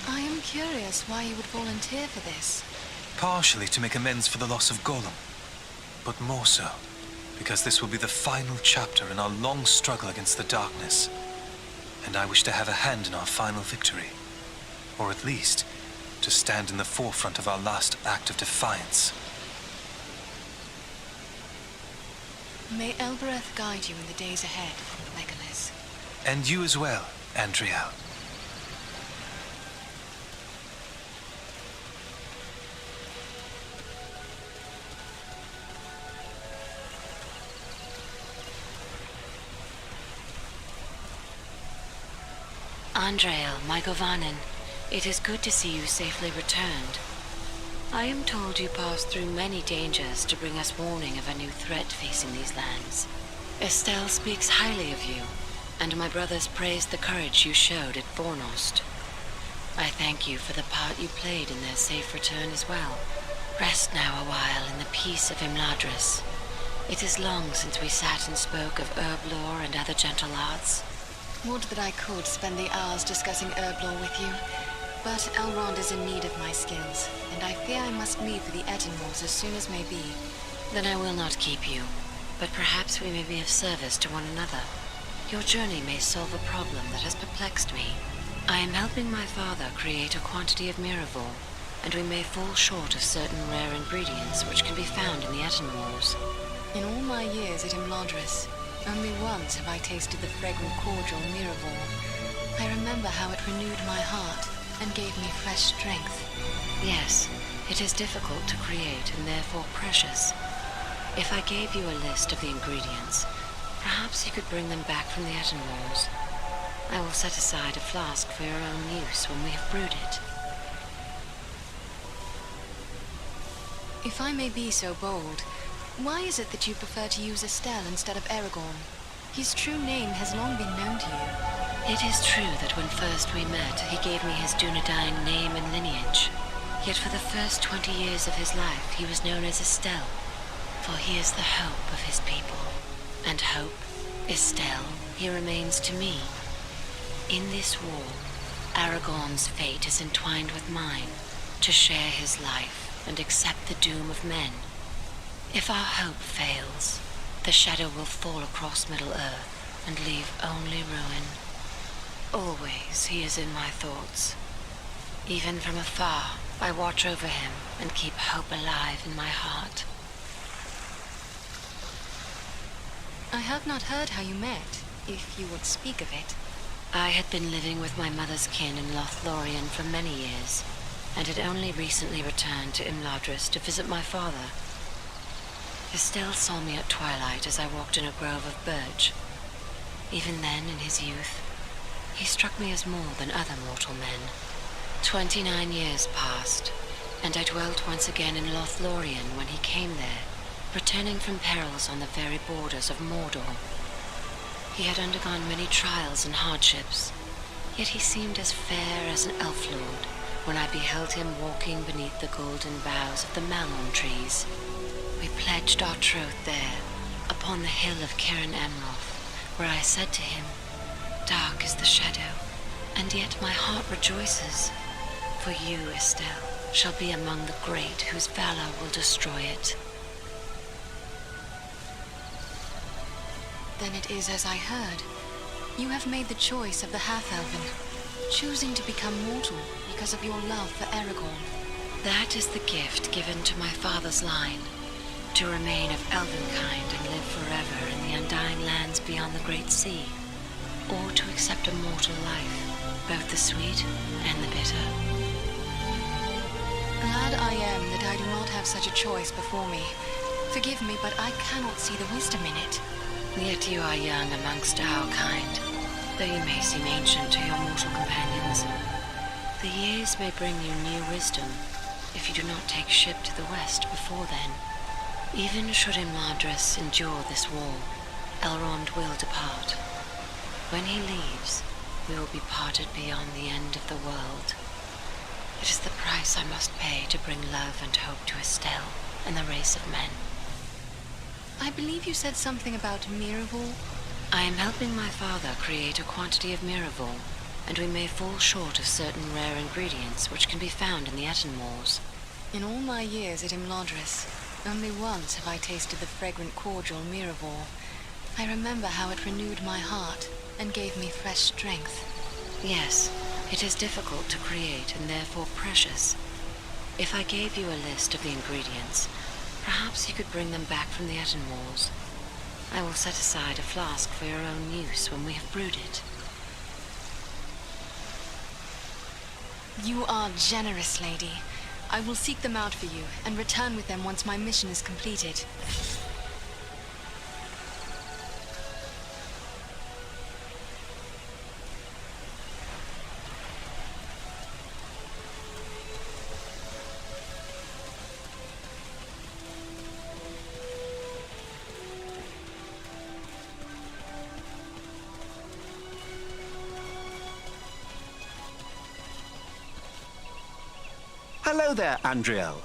I am curious why you would volunteer for this. Partially to make amends for the loss of Gollum, but more so because this will be the final chapter in our long struggle against the darkness, and I wish to have a hand in our final victory, or at least to stand in the forefront of our last act of defiance. May Elbereth guide you in the days ahead, Legolas. And you as well, Andriel. Andriel, my Govanen, it is good to see you safely returned. I am told you passed through many dangers to bring us warning of a new threat facing these lands. Estelle speaks highly of you, and my brothers praised the courage you showed at Fornost. I thank you for the part you played in their safe return as well. Rest now a while in the peace of Imladris. It is long since we sat and spoke of herb lore and other gentle arts. Would that I could spend the hours discussing herb lore with you, but Elrond is in need of my skills, and I fear I must leave for the Etenwalls as soon as may be. Then I will not keep you, but perhaps we may be of service to one another. Your journey may solve a problem that has perplexed me. I am helping my father create a quantity of Miraval, and we may fall short of certain rare ingredients which can be found in the Etenwalls. In all my years at Imladris, only once have I tasted the fragrant cordial Miraval. I remember how it renewed my heart and gave me fresh strength. Yes, it is difficult to create and therefore precious. If I gave you a list of the ingredients, perhaps you could bring them back from the Etenwalls. I will set aside a flask for your own use when we have brewed it. If I may be so bold, why is it that you prefer to use Estelle instead of Aragorn? His true name has long been known to you. It is true that when first we met, he gave me his Dunedain name and lineage. Yet for the first 20 years of his life, he was known as Estelle, for he is the hope of his people. And hope, Estelle, he remains to me. In this war, Aragorn's fate is entwined with mine, to share his life and accept the doom of men. If our hope fails, the shadow will fall across Middle-earth and leave only ruin. Always he is in my thoughts. Even from afar, I watch over him and keep hope alive in my heart. I have not heard how you met, if you would speak of it. I had been living with my mother's kin in Lothlorien for many years, and had only recently returned to Imladris to visit my father. Estelle saw me at twilight as I walked in a grove of birch. Even then, in his youth, he struck me as more than other mortal men. 29 years passed, and I dwelt once again in Lothlorien when he came there, returning from perils on the very borders of Mordor. He had undergone many trials and hardships, yet he seemed as fair as an elf lord when I beheld him walking beneath the golden boughs of the malon trees. We pledged our troth there, upon the hill of Ciaran Amroth, where I said to him, "Dark is the shadow, and yet my heart rejoices, for you, Estelle, shall be among the great whose valor will destroy it." Then it is as I heard. You have made the choice of the half-elven, choosing to become mortal because of your love for Aragorn. That is the gift given to my father's line, to remain of elven kind and live forever in the undying lands beyond the great sea, or to accept a mortal life, both the sweet and the bitter. Glad I am that I do not have such a choice before me. Forgive me, but I cannot see the wisdom in it. Yet you are young amongst our kind, though you may seem ancient to your mortal companions. The years may bring you new wisdom, if you do not take ship to the west before then. Even should Imladris endure this war, Elrond will depart. When he leaves, we will be parted beyond the end of the world. It is the price I must pay to bring love and hope to Estelle and the race of men. I believe you said something about Miraval. I am helping my father create a quantity of Miraval, and we may fall short of certain rare ingredients which can be found in the Ettenmoors. In all my years at Imladris, only once have I tasted the fragrant cordial Miraval. I remember how it renewed my heart and gave me fresh strength. Yes, it is difficult to create and therefore precious. If I gave you a list of the ingredients, perhaps you could bring them back from the Ettenmoors. I will set aside a flask for your own use when we have brewed it. You are generous, lady. I will seek them out for you and return with them once my mission is completed. Hello there, Andriel.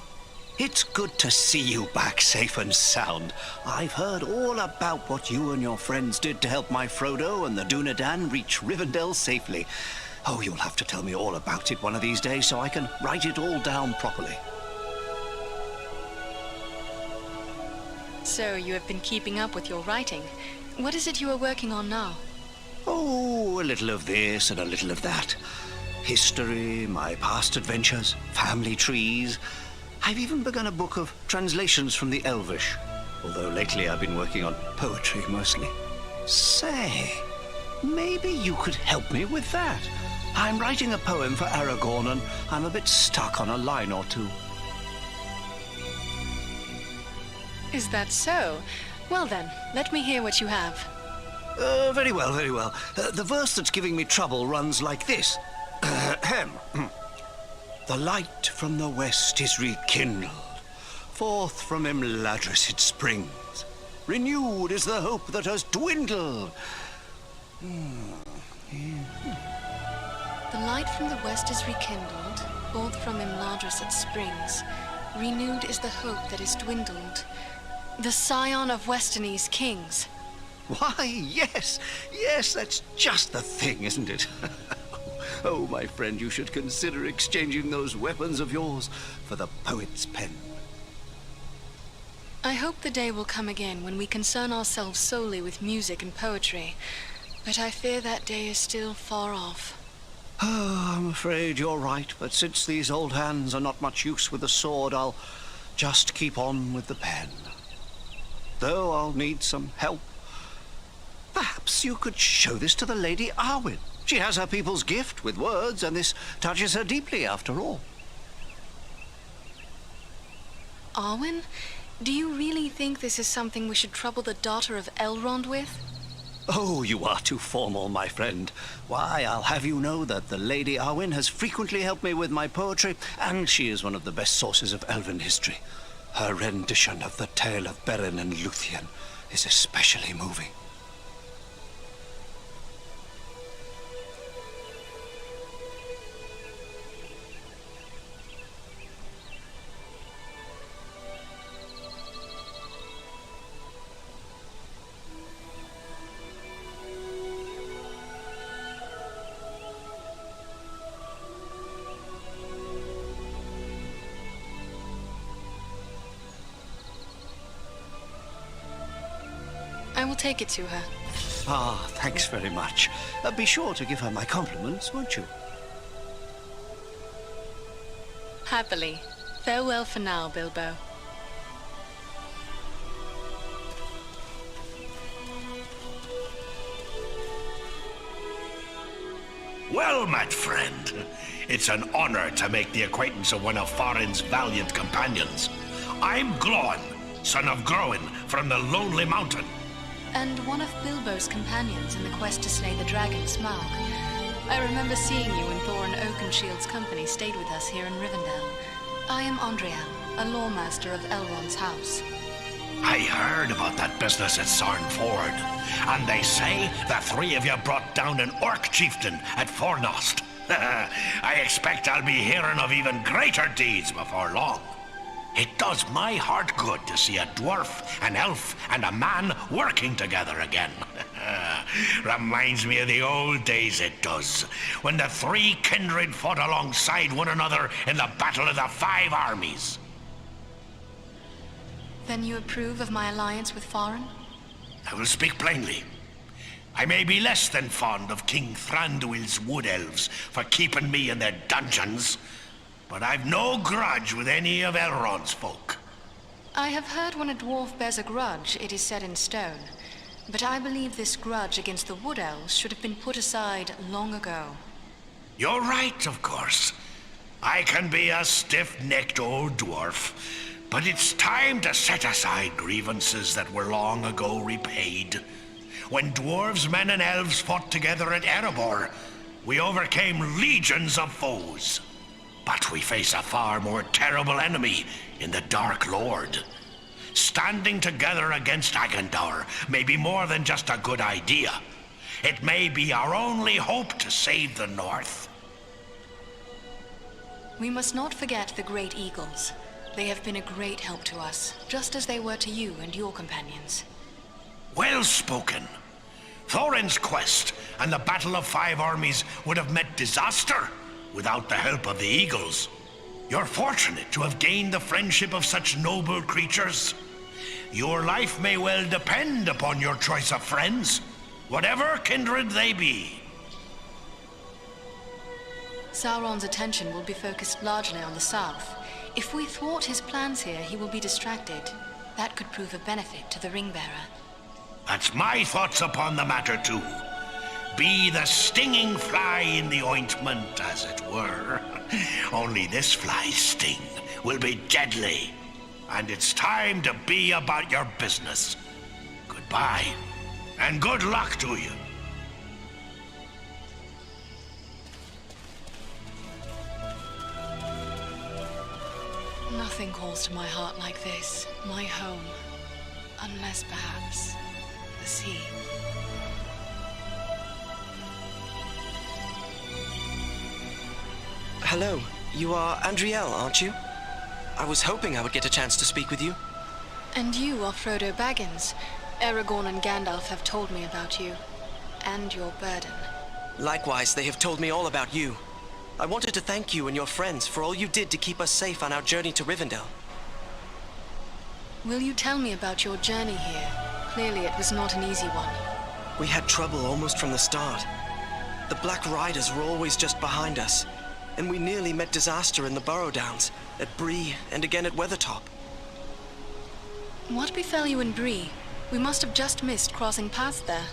It's good to see you back safe and sound. I've heard all about what you and your friends did to help my Frodo and the Dunedain reach Rivendell safely. Oh, you'll have to tell me all about it one of these days so I can write it all down properly. So you have been keeping up with your writing. What is it you are working on now? Oh, a little of this and a little of that. History, my past adventures, family trees. I've even begun a book of translations from the Elvish, although lately I've been working on poetry mostly. Say, maybe you could help me with that. I'm writing a poem for Aragorn and I'm a bit stuck on a line or two. Is that so? Well then, let me hear what you have. Very well, very well. The verse that's giving me trouble runs like this. Ahem. The light from the west is rekindled. Forth from Imladris it springs. Renewed is the hope that has dwindled. The light from the west is rekindled. Forth from Imladris it springs. Renewed is the hope that is dwindled. The scion of Westernese kings. Why, yes, that's just the thing, isn't it? Oh, my friend, you should consider exchanging those weapons of yours for the poet's pen. I hope the day will come again when we concern ourselves solely with music and poetry, but I fear that day is still far off. Oh, I'm afraid you're right, but since these old hands are not much use with the sword, I'll just keep on with the pen. Though I'll need some help. Perhaps you could show this to the Lady Arwen. She has her people's gift with words, and this touches her deeply after all. Arwen? Do you really think this is something we should trouble the daughter of Elrond with? Oh, you are too formal, my friend. Why, I'll have you know that the Lady Arwen has frequently helped me with my poetry, and she is one of the best sources of elven history. Her rendition of the tale of Beren and Luthien is especially moving. I will take it to her. Ah, thanks very much. Be sure to give her my compliments, won't you? Happily. Farewell for now, Bilbo. Well met, friend. It's an honor to make the acquaintance of one of Farin's valiant companions. I'm Glóin, son of Groin, from the Lonely Mountain. And one of Bilbo's companions in the quest to slay the dragon Smaug. I remember seeing you when Thorin Oakenshield's company stayed with us here in Rivendell. I am Andriel, a lawmaster of Elrond's house. I heard about that business at Sarn Ford, and they say the three of you brought down an orc chieftain at Fornost. I expect I'll be hearing of even greater deeds before long. It does my heart good to see a dwarf, an elf, and a man working together again. Reminds me of the old days, it does, when the three kindred fought alongside one another in the Battle of the Five Armies. Then you approve of my alliance with Farin? I will speak plainly. I may be less than fond of King Thranduil's wood elves for keeping me in their dungeons, but I've no grudge with any of Elrond's folk. I have heard when a dwarf bears a grudge, it is set in stone. But I believe this grudge against the Wood Elves should have been put aside long ago. You're right, of course. I can be a stiff-necked old dwarf, but it's time to set aside grievances that were long ago repaid. When dwarves, men, and elves fought together at Erebor, we overcame legions of foes. But we face a far more terrible enemy in the Dark Lord. Standing together against Agandaur may be more than just a good idea. It may be our only hope to save the North. We must not forget the Great Eagles. They have been a great help to us, just as they were to you and your companions. Well spoken. Thorin's quest and the Battle of Five Armies would have met disaster without the help of the Eagles. You're fortunate to have gained the friendship of such noble creatures. Your life may well depend upon your choice of friends, whatever kindred they be. Sauron's attention will be focused largely on the south. If we thwart his plans here, he will be distracted. That could prove a benefit to the Ringbearer. That's my thoughts upon the matter, too. Be the stinging fly in the ointment, as it were. Only this fly's sting will be deadly. And it's time to be about your business. Goodbye, and good luck to you. Nothing calls to my heart like this, my home. Unless perhaps the sea. Hello, you are Andriel, aren't you? I was hoping I would get a chance to speak with you. And you are Frodo Baggins. Aragorn and Gandalf have told me about you. And your burden. Likewise, they have told me all about you. I wanted to thank you and your friends for all you did to keep us safe on our journey to Rivendell. Will you tell me about your journey here? Clearly it was not an easy one. We had trouble almost from the start. The Black Riders were always just behind us, and we nearly met disaster in the Burrow Downs, at Bree, and again at Weathertop. What befell you in Bree? We must have just missed crossing paths there.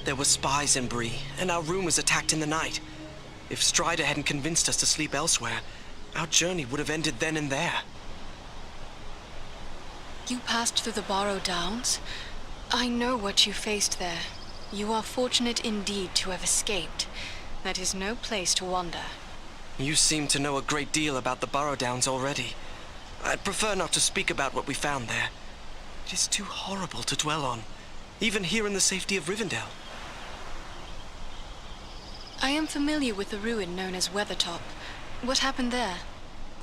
There were spies in Bree, and our room was attacked in the night. If Strider hadn't convinced us to sleep elsewhere, our journey would have ended then and there. You passed through the Burrow Downs? I know what you faced there. You are fortunate indeed to have escaped. That is no place to wander. You seem to know a great deal about the Burrow Downs already. I'd prefer not to speak about what we found there. It is too horrible to dwell on, even here in the safety of Rivendell. I am familiar with the ruin known as Weathertop. What happened there?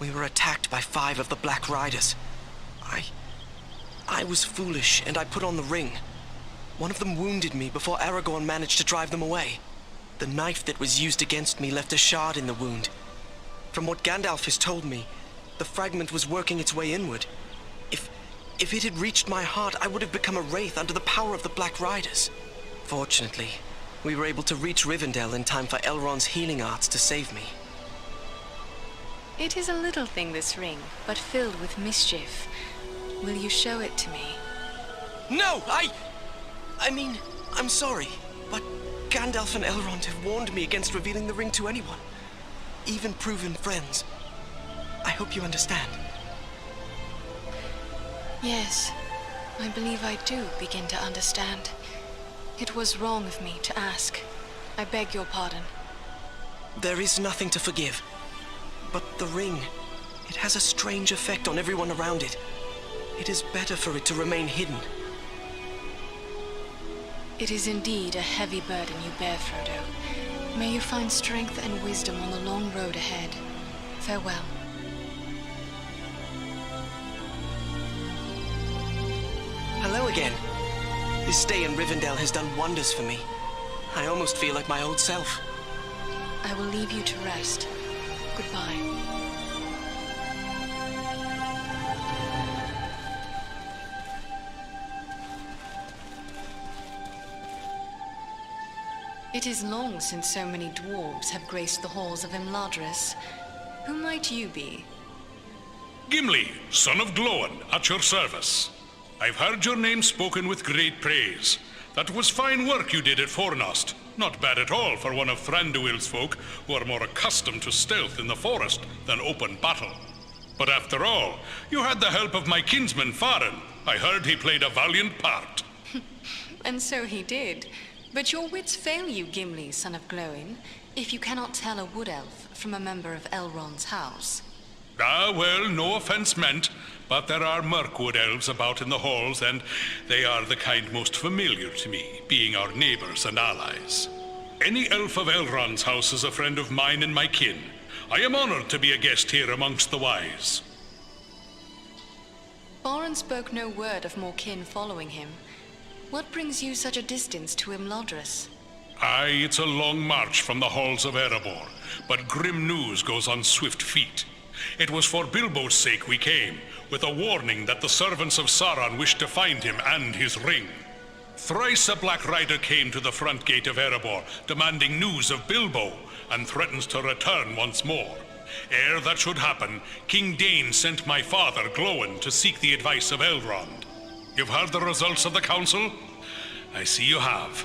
We were attacked by 5 of the Black Riders. I was foolish, and I put on the ring. One of them wounded me before Aragorn managed to drive them away. The knife that was used against me left a shard in the wound. From what Gandalf has told me, the fragment was working its way inward. If it had reached my heart, I would have become a wraith under the power of the Black Riders. Fortunately, we were able to reach Rivendell in time for Elrond's healing arts to save me. It is a little thing, this ring, but filled with mischief. Will you show it to me? No, I mean, I'm sorry, but Gandalf and Elrond have warned me against revealing the ring to anyone, even proven friends. I hope you understand. Yes, I believe I do begin to understand. It was wrong of me to ask. I beg your pardon. There is nothing to forgive. But the ring, it has a strange effect on everyone around it. It is better for it to remain hidden. It is indeed a heavy burden you bear, Frodo. May you find strength and wisdom on the long road ahead. Farewell. Hello again. This stay in Rivendell has done wonders for me. I almost feel like my old self. I will leave you to rest. Goodbye. It is long since so many dwarves have graced the halls of Imladris. Who might you be? Gimli, son of Glóin, at your service. I've heard your name spoken with great praise. That was fine work you did at Fornost. Not bad at all for one of Thranduil's folk, who are more accustomed to stealth in the forest than open battle. But after all, you had the help of my kinsman Farin. I heard he played a valiant part. And so he did. But your wits fail you, Gimli, son of Glóin, if you cannot tell a wood elf from a member of Elrond's house. Ah, well, no offense meant, but there are Mirkwood elves about in the halls, and they are the kind most familiar to me, being our neighbors and allies. Any elf of Elrond's house is a friend of mine and my kin. I am honored to be a guest here amongst the wise. Farin spoke no word of more kin following him. What brings you such a distance to Imladris? Aye, it's a long march from the halls of Erebor, but grim news goes on swift feet. It was for Bilbo's sake we came, with a warning that the servants of Sauron wished to find him and his ring. Thrice a Black Rider came to the front gate of Erebor, demanding news of Bilbo, and threatens to return once more. Ere that should happen, King Dain sent my father, Glóin, to seek the advice of Elrond. You've heard the results of the council? I see you have.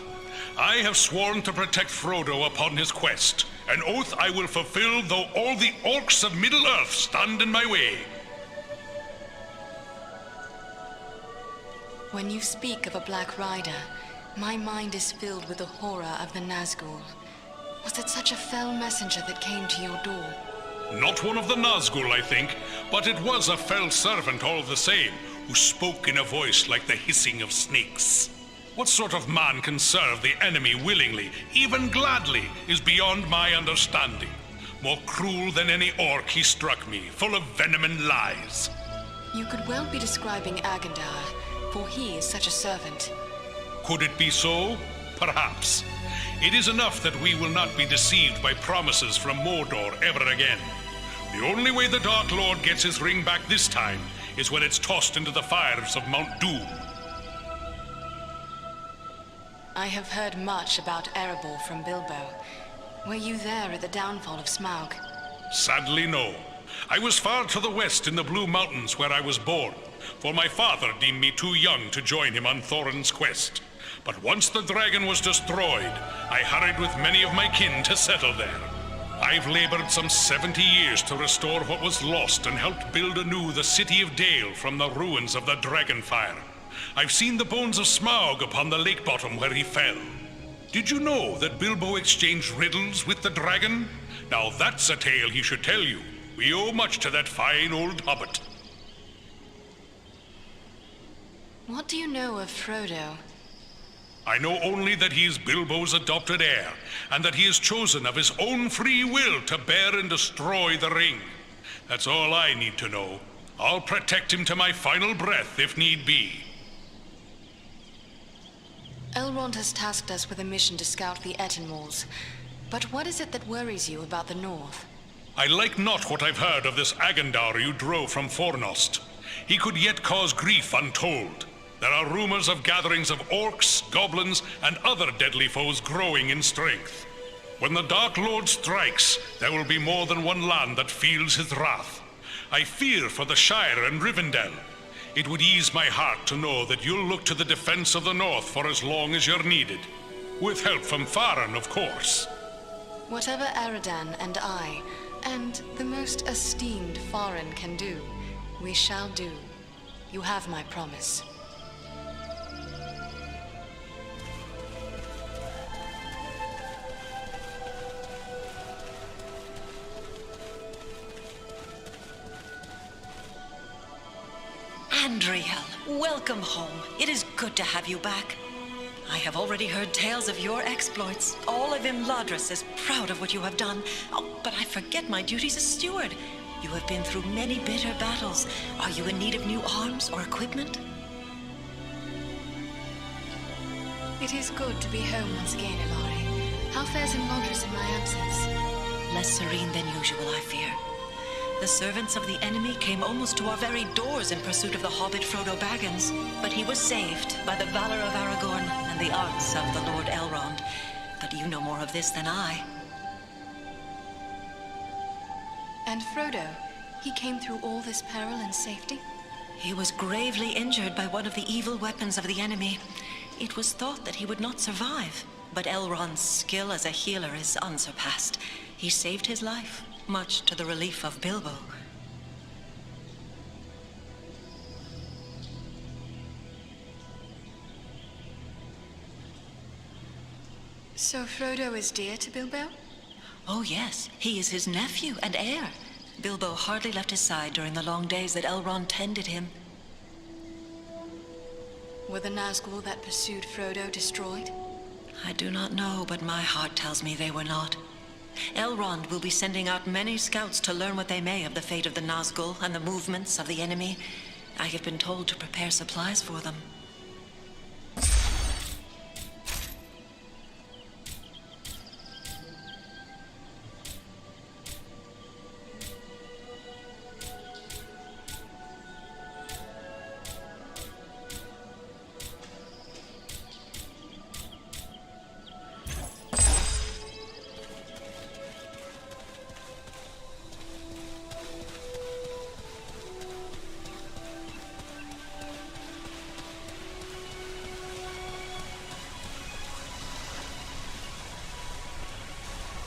I have sworn to protect Frodo upon his quest, an oath I will fulfill though all the orcs of Middle-earth stand in my way. When you speak of a Black Rider, My mind is filled with the horror of the Nazgul. Was it such a fell messenger that came to your door? Not one of the Nazgul, I think, but it was a fell servant all the same, who spoke in a voice like the hissing of snakes. What sort of man can serve the enemy willingly, even gladly, is beyond my understanding. More cruel than any orc he struck me, full of venom and lies. You could well be describing Agendar, for he is such a servant. Could it be so? Perhaps. It is enough that we will not be deceived by promises from Mordor ever again. The only way the Dark Lord gets his ring back this time is when it's tossed into the fires of Mount Doom. I have heard much about Erebor from Bilbo. Were you there at the downfall of Smaug? Sadly, no. I was far to the west in the Blue Mountains where I was born, for my father deemed me too young to join him on Thorin's quest. But once the dragon was destroyed, I hurried with many of my kin to settle there. I've labored some 70 years to restore what was lost and helped build anew the city of Dale from the ruins of the Dragonfire. I've seen the bones of Smaug upon the lake bottom where he fell. Did you know that Bilbo exchanged riddles with the dragon? Now that's a tale he should tell you. We owe much to that fine old hobbit. What do you know of Frodo? I know only that he is Bilbo's adopted heir, and that he is chosen of his own free will to bear and destroy the ring. That's all I need to know. I'll protect him to my final breath if need be. Elrond has tasked us with a mission to scout the Ettenmalls. But what is it that worries you about the North? I like not what I've heard of this Agendar you drove from Fornost. He could yet cause grief untold. There are rumors of gatherings of orcs, goblins, and other deadly foes growing in strength. When the Dark Lord strikes, there will be more than one land that feels his wrath. I fear for the Shire and Rivendell. It would ease my heart to know that you'll look to the defense of the North for as long as you're needed. With help from Faran, of course. Whatever Aradan and I, and the most esteemed Faran can do, we shall do. You have my promise. Andriel, welcome home. It is good to have you back. I have already heard tales of your exploits. All of Imladris is proud of what you have done. Oh, but I forget my duties as steward. You have been through many bitter battles. Are you in need of new arms or equipment? It is good to be home once again, Ilari. How fares Imladris in my absence? Less serene than usual, I fear. The servants of the enemy came almost to our very doors in pursuit of the hobbit Frodo Baggins, but he was saved by the valor of Aragorn and the arts of the Lord Elrond. But you know more of this than I. And Frodo, he came through all this peril in safety? He was gravely injured by one of the evil weapons of the enemy. It was thought that he would not survive, but Elrond's skill as a healer is unsurpassed. He saved his life, much to the relief of Bilbo. So Frodo is dear to Bilbo? Oh yes, he is his nephew and heir. Bilbo hardly left his side during the long days that Elrond tended him. Were the Nazgul that pursued Frodo destroyed? I do not know, but my heart tells me they were not. Elrond will be sending out many scouts to learn what they may of the fate of the Nazgul and the movements of the enemy. I have been told to prepare supplies for them.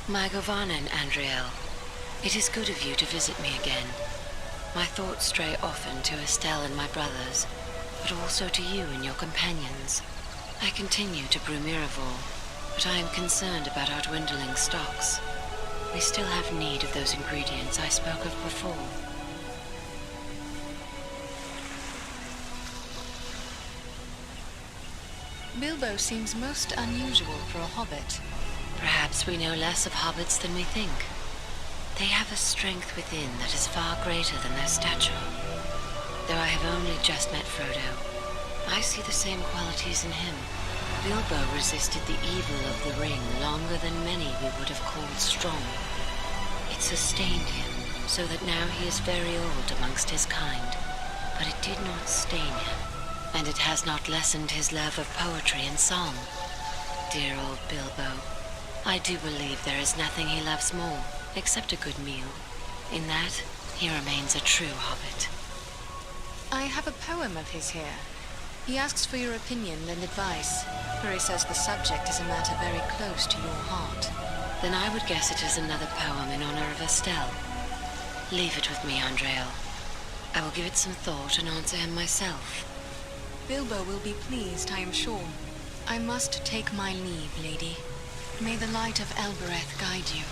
My Govanen, Andriel, it is good of you to visit me again. My thoughts stray often to Estelle and my brothers, but also to you and your companions. I continue to brew Miraval, but I am concerned about our dwindling stocks. We still have need of those ingredients I spoke of before. Bilbo seems most unusual for a hobbit. Perhaps we know less of hobbits than we think. They have a strength within that is far greater than their stature. Though I have only just met Frodo, I see the same qualities in him. Bilbo resisted the evil of the ring longer than many we would have called strong. It sustained him, so that now he is very old amongst his kind. But it did not stain him, and it has not lessened his love of poetry and song. Dear old Bilbo. I do believe there is nothing he loves more, except a good meal. In that, he remains a true hobbit. I have a poem of his here. He asks for your opinion and advice, for he says the subject is a matter very close to your heart. Then I would guess it is another poem in honor of Estelle. Leave it with me, Andreal. I will give it some thought and answer him myself. Bilbo will be pleased, I am sure. I must take my leave, lady. May the light of Elbereth guide you.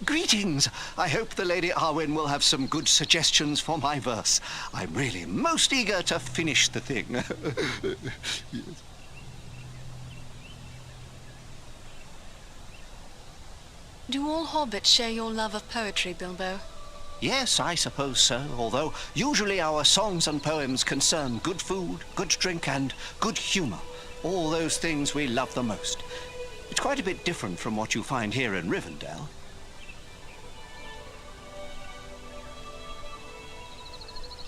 Greetings! I hope the Lady Arwen will have some good suggestions for my verse. I'm really most eager to finish the thing. Yes. Do all hobbits share your love of poetry, Bilbo? Yes, I suppose so, although usually our songs and poems concern good food, good drink, and good humor. All those things we love the most. It's quite a bit different from what you find here in Rivendell.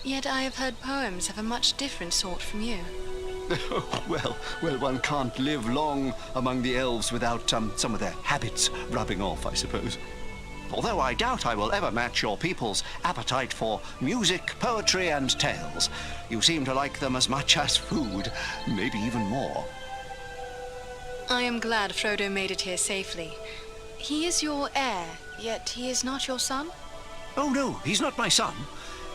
Yet I have heard poems of a much different sort from you. Well, one can't live long among the elves without some of their habits rubbing off, I suppose. Although I doubt I will ever match your people's appetite for music, poetry, and tales. You seem to like them as much as food, maybe even more. I am glad Frodo made it here safely. He is your heir, yet he is not your son? Oh no, he's not my son.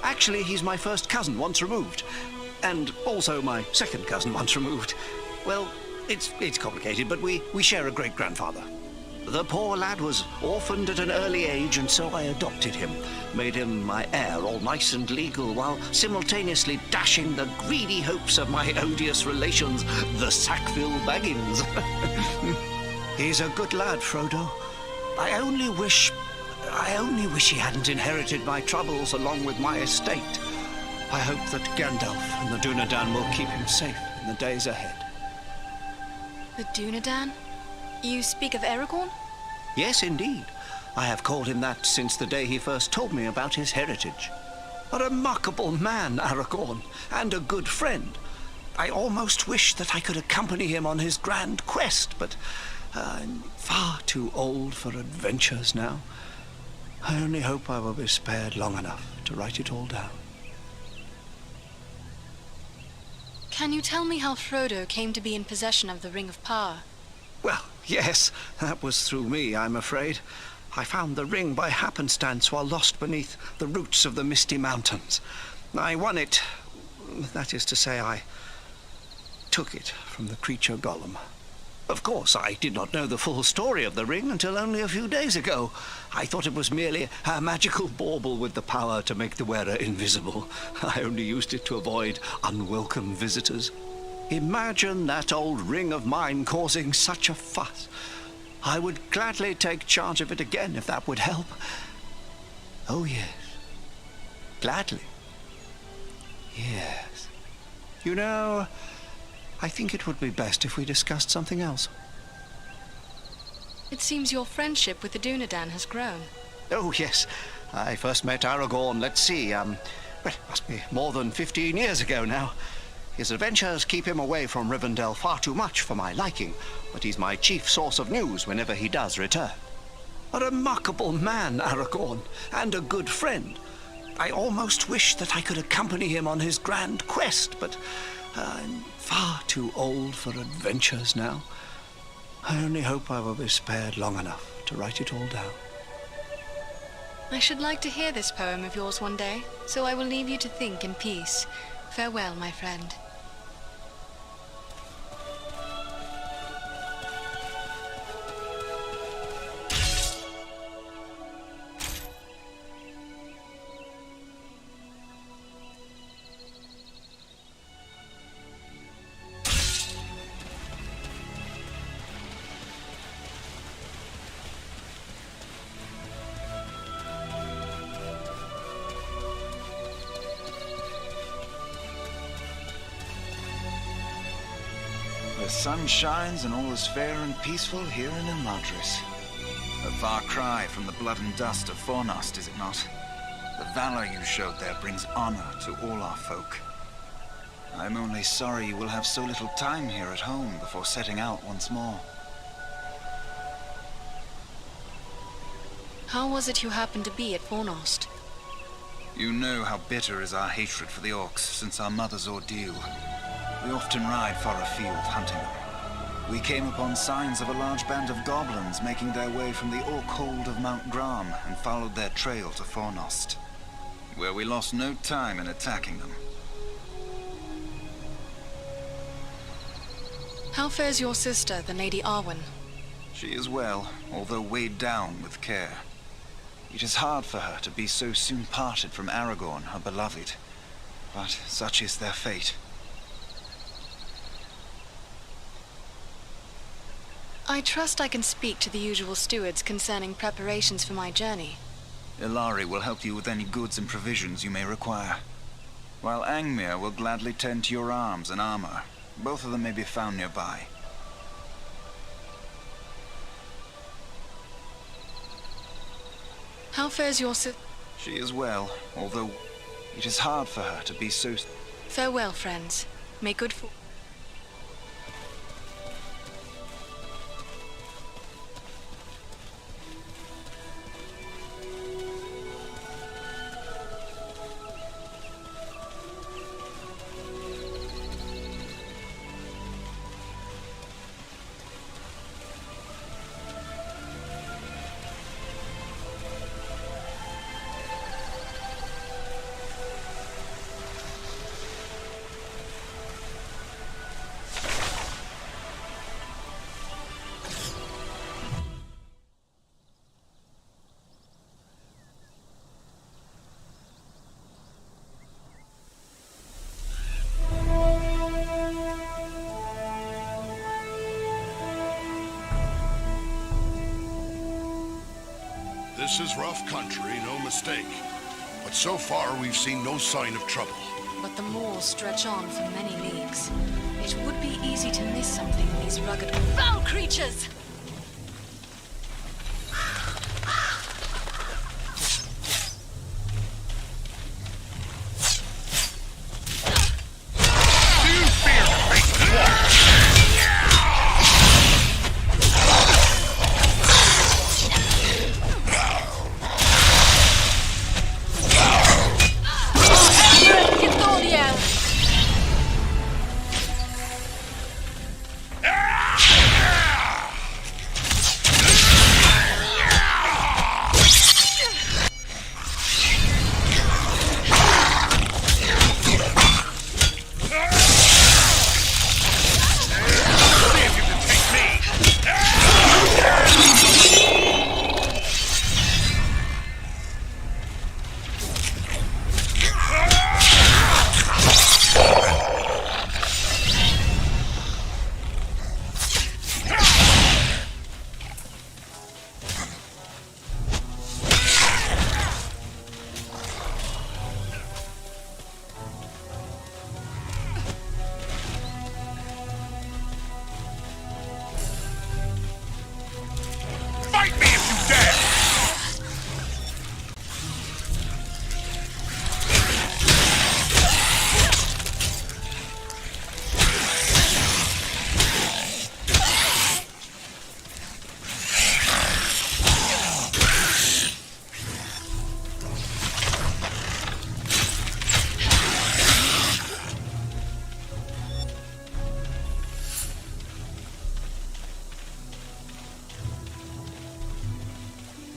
Actually, he's my first cousin once removed. And also my second cousin once removed. Well, it's complicated, but we share a great-grandfather. The poor lad was orphaned at an early age, and so I adopted him. Made him my heir, all nice and legal, while simultaneously dashing the greedy hopes of my odious relations, the Sackville Baggins. He's a good lad, Frodo. I only wish he hadn't inherited my troubles along with my estate. I hope that Gandalf and the Dunedain will keep him safe in the days ahead. The Dunedain? You speak of Aragorn? Yes, indeed. I have called him that since the day he first told me about his heritage. A remarkable man, Aragorn, and a good friend. I almost wish that I could accompany him on his grand quest, but I'm far too old for adventures now. I only hope I will be spared long enough to write it all down. Can you tell me how Frodo came to be in possession of the Ring of Power? Well, yes, that was through me, I'm afraid. I found the ring by happenstance while lost beneath the roots of the Misty Mountains. I won it. That is to say, I took it from the creature Gollum. Of course, I did not know the full story of the ring until only a few days ago. I thought it was merely a magical bauble with the power to make the wearer invisible. I only used it to avoid unwelcome visitors. Imagine that old ring of mine causing such a fuss. I would gladly take charge of it again if that would help. Oh, yes. Gladly. Yes. You know, I think it would be best if we discussed something else. It seems your friendship with the Dunedain has grown. Oh, yes. I first met Aragorn, let's see, well, it must be more than 15 years ago now. His adventures keep him away from Rivendell far too much for my liking, but he's my chief source of news whenever he does return. A remarkable man, Aragorn, and a good friend. I almost wish that I could accompany him on his grand quest, but I'm far too old for adventures now. I only hope I will be spared long enough to write it all down. I should like to hear this poem of yours one day, so I will leave you to think in peace. Farewell, my friend. The sun shines and all is fair and peaceful here in Imladris. A far cry from the blood and dust of Fornost, is it not? The valor you showed there brings honor to all our folk. I'm only sorry you will have so little time here at home before setting out once more. How was it you happened to be at Fornost? You know how bitter is our hatred for the orcs since our mother's ordeal. We often ride far afield hunting them. We came upon signs of a large band of goblins making their way from the orc hold of Mount Gram and followed their trail to Fornost, where we lost no time in attacking them. How fares your sister, the Lady Arwen? She is well, although weighed down with care. It is hard for her to be so soon parted from Aragorn, her beloved, but such is their fate. I trust I can speak to the usual stewards concerning preparations for my journey. Ilari will help you with any goods and provisions you may require, while Angmir will gladly tend to your arms and armor. Both of them may be found nearby. How fares your She is well, although it is hard for her to be so... Farewell, friends. May good fortune... This is rough country, no mistake. But so far, we've seen no sign of trouble. But the moors stretch on for many leagues. It would be easy to miss something in these rugged, foul creatures!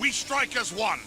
We strike as one.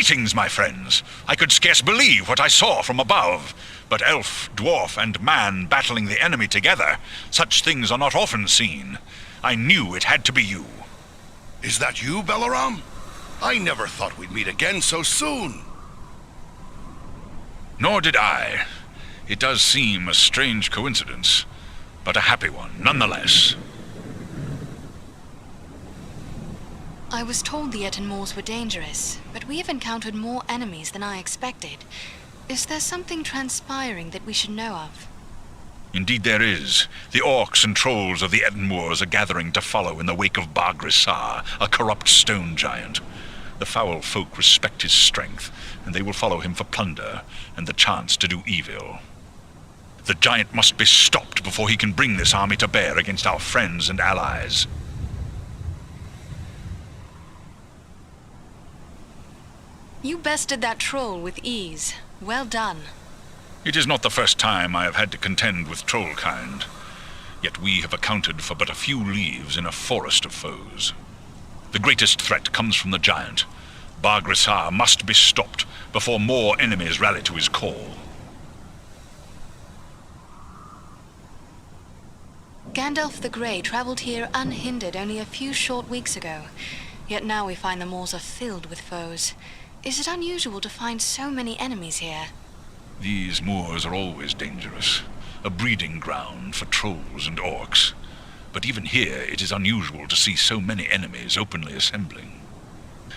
Greetings, my friends. I could scarce believe what I saw from above. But elf, dwarf, and man battling the enemy together, such things are not often seen. I knew it had to be you. Is that you, Belaram? I never thought we'd meet again so soon. Nor did I. It does seem a strange coincidence, but a happy one nonetheless. I was told the Etten were dangerous, but we have encountered more enemies than I expected. Is there something transpiring that we should know of? Indeed there is. The orcs and trolls of the Etten are gathering to follow in the wake of Bar-Grisar, a corrupt stone giant. The foul folk respect his strength, and they will follow him for plunder and the chance to do evil. The giant must be stopped before he can bring this army to bear against our friends and allies. You bested that troll with ease. Well done. It is not the first time I have had to contend with trollkind. Yet we have accounted for but a few leaves in a forest of foes. The greatest threat comes from the giant. Bar-Grisar must be stopped before more enemies rally to his call. Gandalf the Grey traveled here unhindered only a few short weeks ago. Yet now we find the moors are filled with foes. Is it unusual to find so many enemies here? These moors are always dangerous, a breeding ground for trolls and orcs. But even here it is unusual to see so many enemies openly assembling.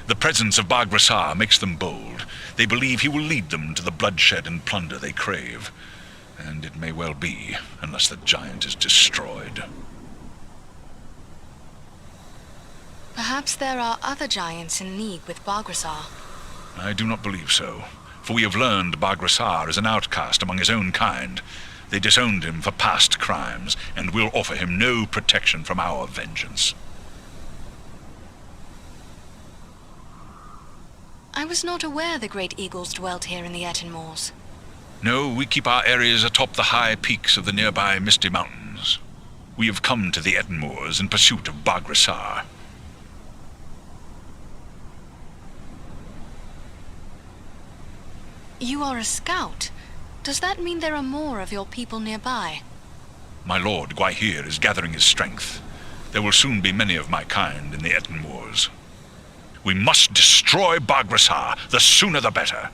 The presence of Bar-Grisar makes them bold. They believe he will lead them to the bloodshed and plunder they crave. And it may well be, unless the giant is destroyed. Perhaps there are other giants in league with Bar-Grisar. I do not believe so, for we have learned Bar-Grisar is an outcast among his own kind. They disowned him for past crimes, and will offer him no protection from our vengeance. I was not aware the great eagles dwelt here in the Etten Moors. No, we keep our areas atop the high peaks of the nearby Misty Mountains. We have come to the Etten Moors in pursuit of Bar-Grisar. You are a scout. Does that mean there are more of your people nearby? My lord Gwaihir is gathering his strength. There will soon be many of my kind in the Etten Moors. We must destroy Bar-Grisar. The sooner the better.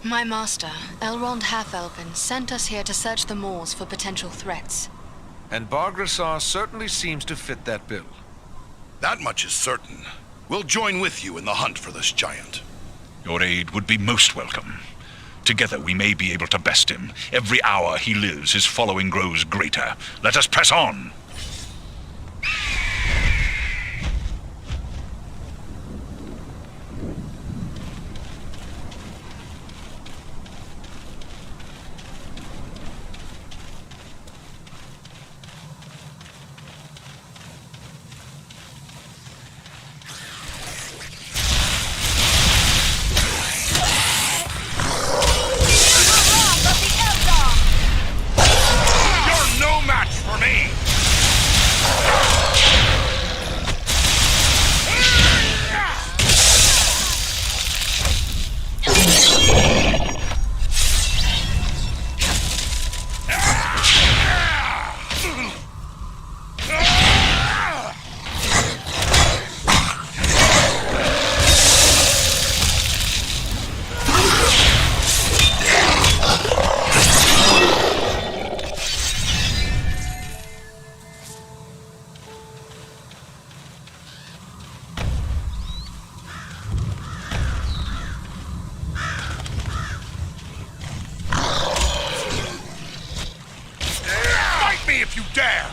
My master, Elrond Half-Elven, sent us here to search the moors for potential threats. And Bar-Grisar certainly seems to fit that bill. That much is certain. We'll join with you in the hunt for this giant. Your aid would be most welcome. Together we may be able to best him. Every hour he lives, his following grows greater. Let us press on! If you dare!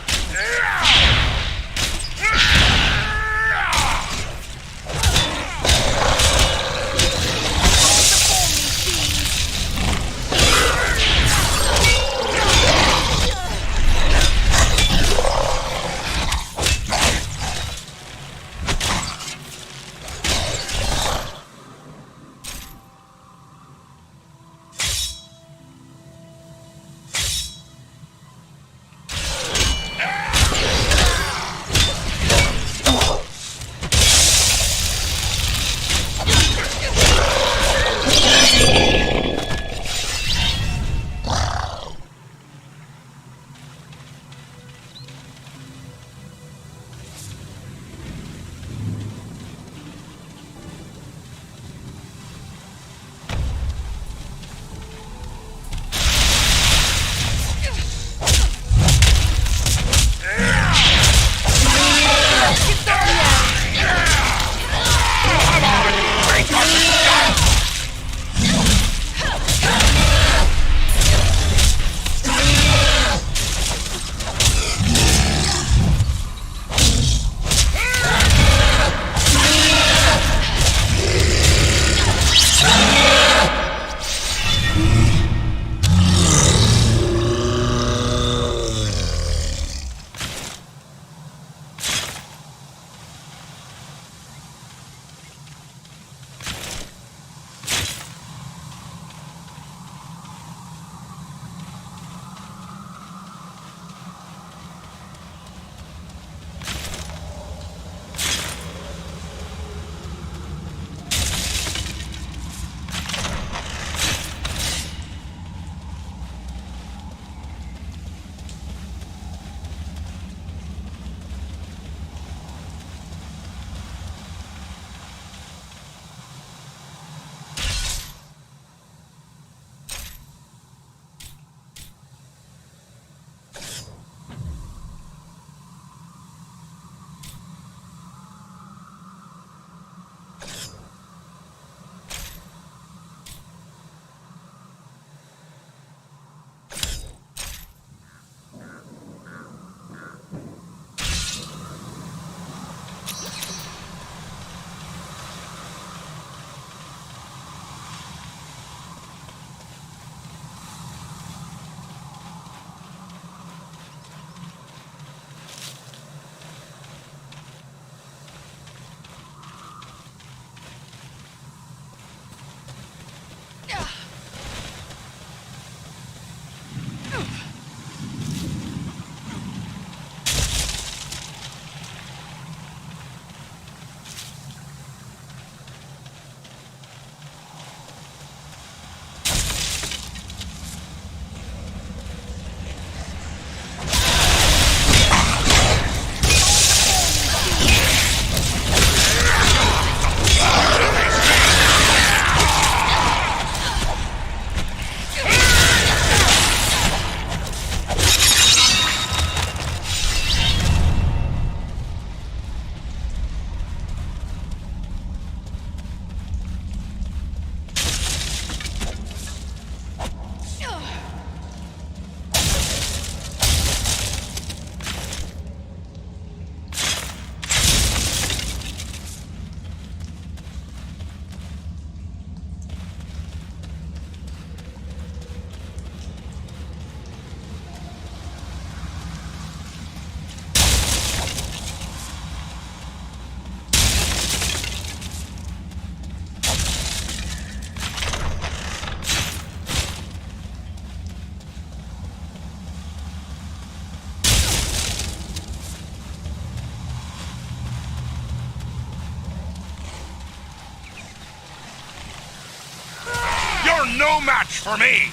no match for me!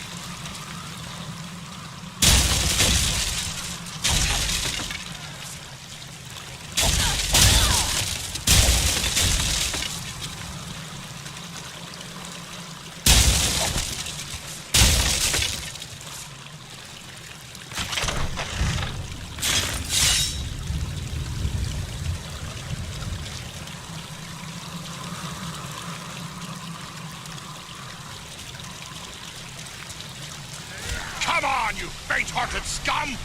Come on, you faint-hearted scum!